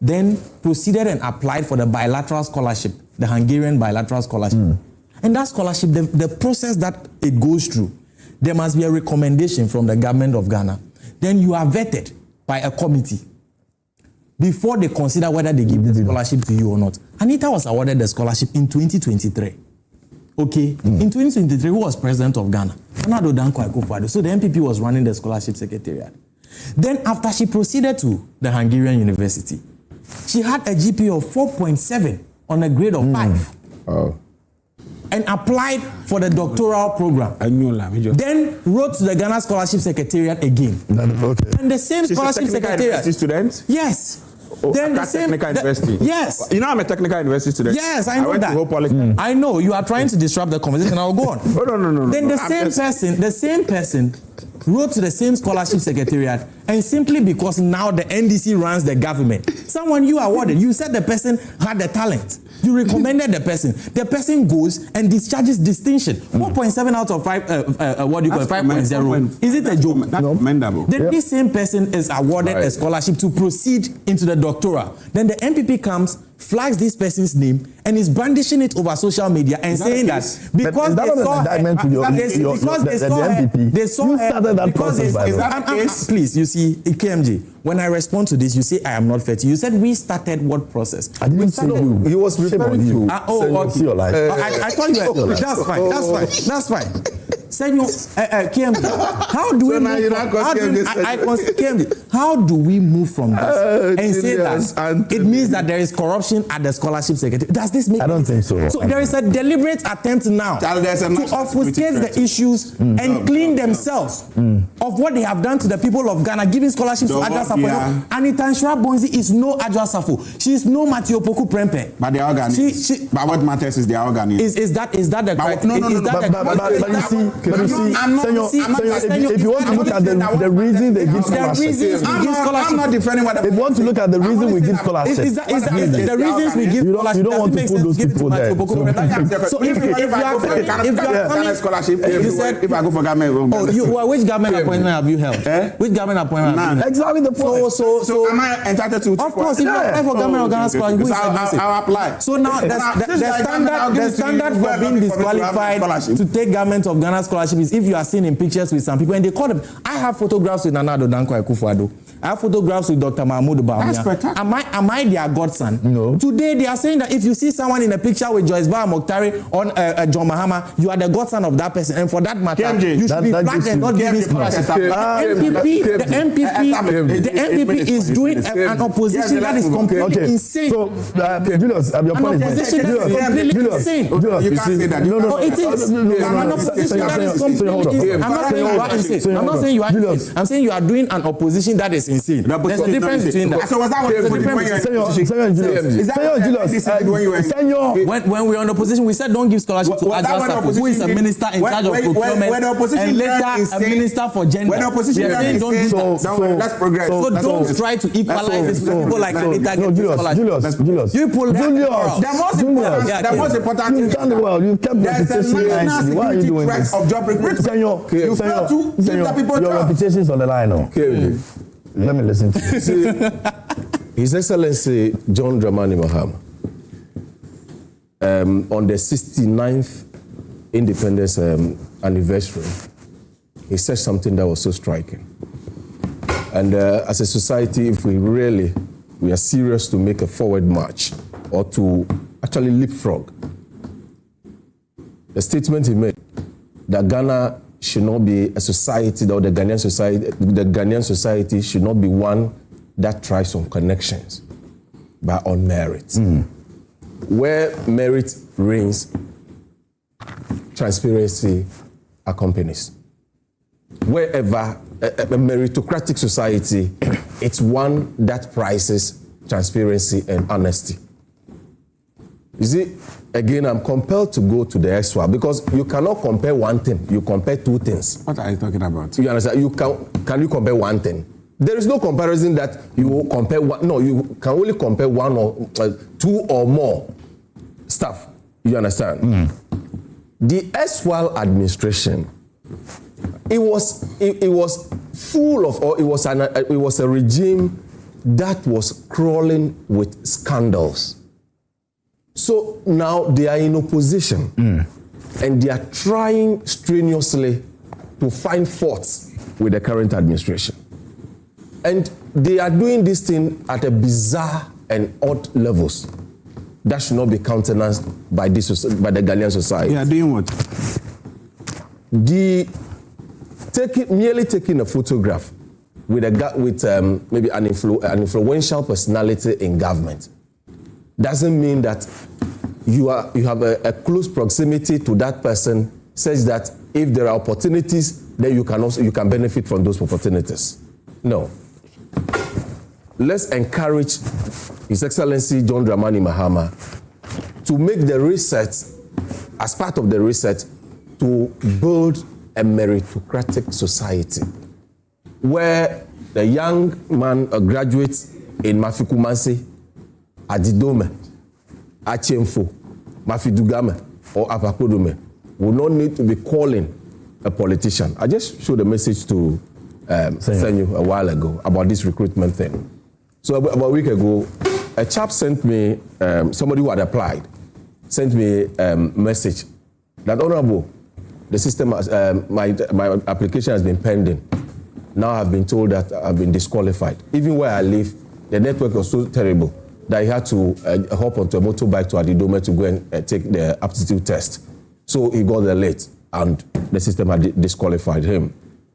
Then proceeded and applied for the bilateral scholarship, the Hungarian bilateral scholarship. And that scholarship, the process that it goes through, there must be a recommendation from the government of Ghana. Then you are vetted by a committee before they consider whether they give the scholarship to you or not. Anita was awarded the scholarship in 2023. Okay? In 2023, who was president of Ghana? Anado Danko Akufo-Addo. So the NPP was running the scholarship secretariat. Then after she proceeded to the Hungarian University, she had a GPA of 4.7 on a grade of 5. And applied for the doctoral program. Then wrote to the Ghana Scholarship Secretariat again. And the same scholarship secretariat. Student? Yes. Then the same technical university. Yes. You know I'm a technical university student. Yes, I know went that. To Polytechnic. I know you are trying to disrupt the conversation. I'll go on. No. Then the same person wrote to the same scholarship secretariat, and simply because now the NDC runs the government, someone you awarded, you said the person had the talent. You recommended the person goes and discharges distinction. 4.7 out of 5, 5.0. Is it a joke? That's commendable. Then this same person is awarded a scholarship to proceed into the doctoral. Then the NPP comes, flags this person's name, and is brandishing it over social media and saying that because they saw her, please, you see, KMG, when I respond to this, you say I am not fair to you. You said we started what process? I didn't say you. He was referring to. I thought you were. That's fine. Senyo, KMG, how do we move how do we move from this and say that it means that there is corruption at the scholarship secretary? Does this make sense? I don't think so. So there is a deliberate attempt now to obfuscate the issues and clean themselves of what they have done to the people of Ghana, giving scholarships to Adjoa Safo. Anita Nshira Bonzi is no Adjoa Safo. She is no Matthew Puku Prempe. But they are Ghanaians. But what matters is they are Ghanaians. Is that the correct? But you see, But you see, Senyo, if you want to look at the reason they give scholarships, I'm not defending what. if you want to look at the reason we give scholarships, the reasons we give scholarships, you don't want to put those people there. So if you are coming scholarship, you said if I go for government, which government appointment have you held? Which government appointment have you held? Exactly the point. So am I entitled to? Of course, if you apply for government or Ghana scholarship, who is I'll apply. So now the standard for being disqualified to take government of Ghana scholarship is if you are seen in pictures with some people and they call them. I have photographs with Nana Addo Dankwa Akufo-Addo. I have photographs with Dr. Mahmoud Bawumia. Am I their godson? No. Today they are saying that if you see someone in a picture with Joyce Baa Mokhtari on John Mahama, you are the godson of that person. And for that matter, you should be flagged and not give scholarship. The NPP is doing an opposition that is completely insane. So, Julius, your point is insane. You can't say that. No, it is. An opposition that is completely insane. I'm not saying you are insane. I'm not saying you are insane. I'm saying you are doing an opposition that is insane. There's a difference between that. So was that what when we were on opposition, we said don't give scholarship to Adjua, who is a minister in charge of procurement and later a minister for gender. When opposition let's progress. So don't try to equalize this with people like Anita. Julius. You pull the most important you've done well. You've kept the reputation nicely. Why are you doing this? Of job recruitment. You fail to give the people your reputation is on the line. Let me listen to you. His Excellency John Dramani Mahama, on the 69th independence anniversary, he said something that was so striking. And as a society, if we are serious to make a forward march or to actually leapfrog, the statement he made that Ghana should not be a society, or the Ghanaian society should not be one that thrives on connections, but on merit. Where merit reigns, transparency accompanies. Wherever a meritocratic society, it's one that prizes transparency and honesty. You see, again, I'm compelled to go to the extra because you cannot compare one thing. You compare two things. What are you talking about? You understand? Can you compare one thing? There is no comparison that you compare one. No, you can only compare one or two or more stuff. You understand? The erstwhile administration, it was full of, or it was a regime that was crawling with scandals. So now they are in opposition and they are trying strenuously to find faults with the current administration. And they are doing this thing at a bizarre and odd levels that should not be countenanced by the Ghanaian society. They are doing what? Merely taking a photograph with maybe an influential personality in government doesn't mean that you have a close proximity to that person, such that if there are opportunities, then you can benefit from those opportunities. No. Let's encourage His Excellency John Dramani Mahama to make the research, as part of the research, to build a meritocratic society where the young man, a graduate in Mafikumansi, Adidome, Achemfo, Mafidugame, or Apakodome will not need to be calling a politician. I just showed a message to Senyo a while ago about this recruitment thing. So about a week ago, a chap sent me, somebody who had applied, sent me a message that, Honorable, the system, my application has been pending. Now I've been told that I've been disqualified. Even where I live, the network was so terrible that he had to hop onto a motorbike to Adidome to go and take the aptitude test. So he got there late and the system had disqualified him.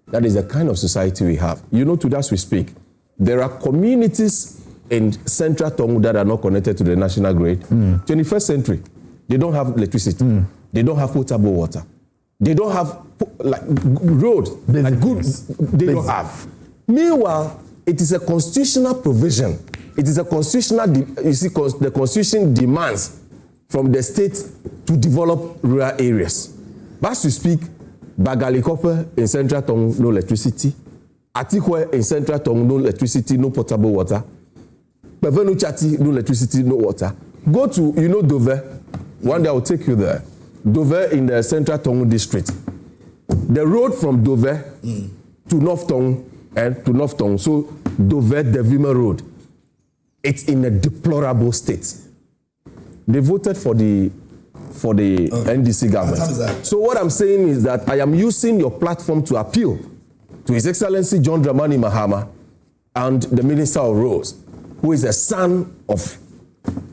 That is the kind of society we have. You know, today as we speak, there are communities in Central Tongu that are not connected to the national grid. 21st century, they don't have electricity. They don't have potable water. They don't have road. They don't have. Meanwhile, it is a constitutional provision. It is a constitutional, the constitution demands from the state to develop rural areas. But as we speak, Bagalikope in Central Tongue, no electricity. Atikwe in Central Tongue, no electricity, no potable water. Bevenu Chati, no electricity, no water. Go to, Dover. One day I will take you there. Dover in the Central Tongue district. The road from Dover to North Tongue and to North Tongue, so Dover Devima Road, it's in a deplorable state. They voted for the NDC government. So what I'm saying is that I am using your platform to appeal to His Excellency John Dramani Mahama and the Minister of Roads, who is a son of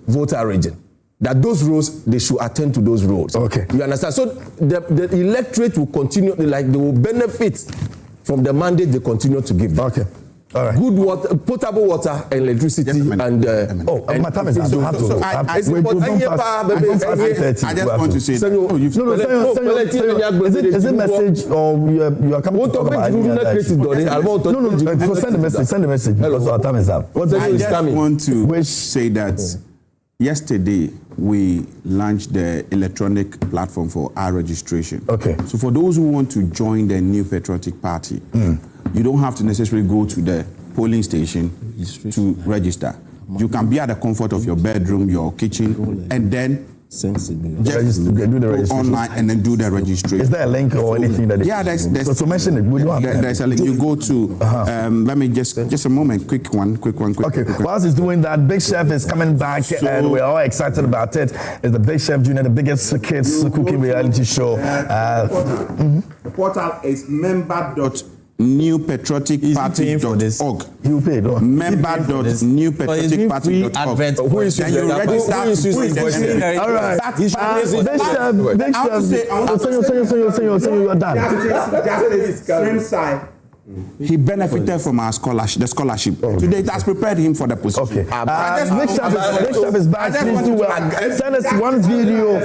voter region, that those roads, they should attend to those roads. Okay. You understand? So the electorate will continue, they will benefit from the mandate they continue to give them. Okay. All right. Good water, potable water, and electricity, and my time is up. I have to go. I just want to say that. Is it message or you are coming to talk about No, send the message because our time is up. I just want to say that yesterday we launched the electronic platform for our registration. Okay. So for those who want to join the New Patriotic Party, you don't have to necessarily go to the polling station to register. You can be at the comfort of your bedroom, your kitchen, and then just do the registration online and then do the registration. Is there a link or anything that? Yeah, there's so mention it. There's a link. You go to. Let me just a moment. Quick one. Okay. Whilst he's doing that, Big Chef is coming back, and we're all excited about it. It's the Big Chef Junior, the biggest kids cooking reality show. The portal is member.newpatrioticparty.org. You paid. Member.newpatrioticparty.org. Who is then you register. All right. Big Chef. So you are done. He benefited from our scholarship, the scholarship. Today it has prepared him for the position. Okay. Big Chef is back. Please do send us one video,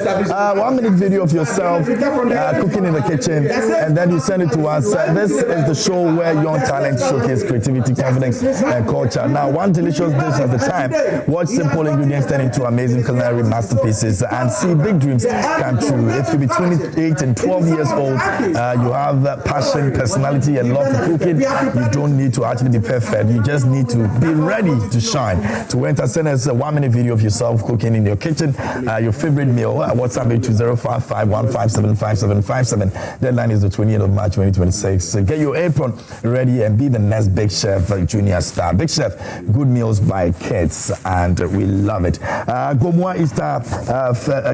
1 minute video of yourself cooking in the kitchen, and then you send it to us. This is the show where young talent showcase creativity, confidence, and culture. Now, one delicious dish at a time. Watch simple ingredients turn into amazing culinary masterpieces and see big dreams come true. If you be 28 and 12 years old, you have passion, personality, and love for cooking, you don't need to actually be perfect. You just need to be ready to shine. To enter, send us a 1 minute video of yourself cooking in your kitchen, your favorite meal. WhatsApp it to 055-157-5757. Deadline is the 28th of March 2026. So get your apron ready and be the next Big Chef Junior star. Big Chef, good meals by kids, and we love it. Gomoa Easter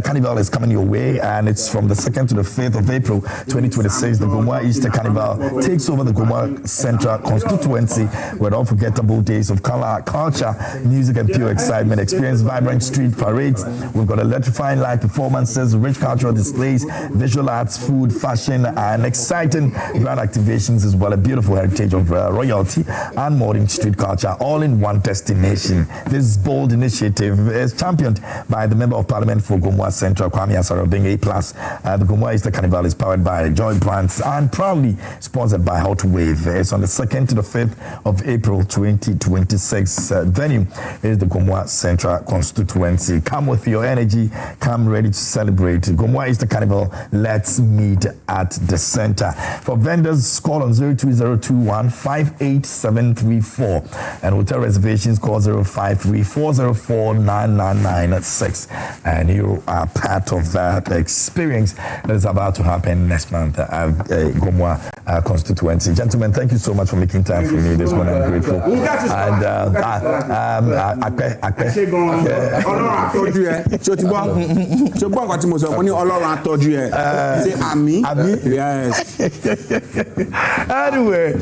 Carnival is coming your way, and it's from the 2nd to the 5th of April 2026. The Gomoa Easter Carnival takes over the Gomoa Central constituency with unforgettable days of color, culture, music, and pure excitement. Experience vibrant street parades. We've got electrifying live performances, rich cultural displays, visual arts, food, fashion, and exciting grand activations as well. A beautiful heritage of royalty and modern street culture, all in one destination. This bold initiative is championed by the Member of Parliament for Gomoa Central, Kwame Anthony, being A+. The Gomoa Easter Carnival is powered by Joy Brands and proudly sponsored by Hot Wave. It's on the 2nd to the 5th of April 2026. Venue is the Gomoa Central constituency. Come with your energy. Come ready to celebrate. Gomoa Easter Carnival. Let's meet at the center. For vendors, call on 02021587734. And hotel reservations, call 0534049996. And you are part of that experience that is about to happen next month at Gomoa constituency. Gentlemen, thank you so much for making time for me this morning. I'm grateful. And anyway,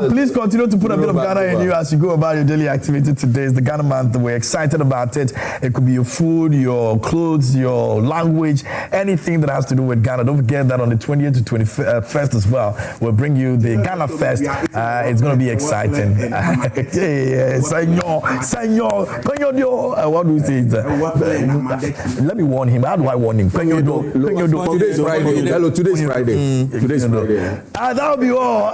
please continue to put a bit of Ghana in you as you go about your daily activity. Today is the Ghana month. We're excited about it. It could be your food, your clothes, your language, anything that has to do with Ghana. Don't forget that on the 20th to 21st as well, we'll bring you the Ghana Fest. It's going to be exciting. Senyo, what do we say? Let me warn him. How do I warn him? Today's Friday. Hello, today's Friday. Today's Friday. That'll be all.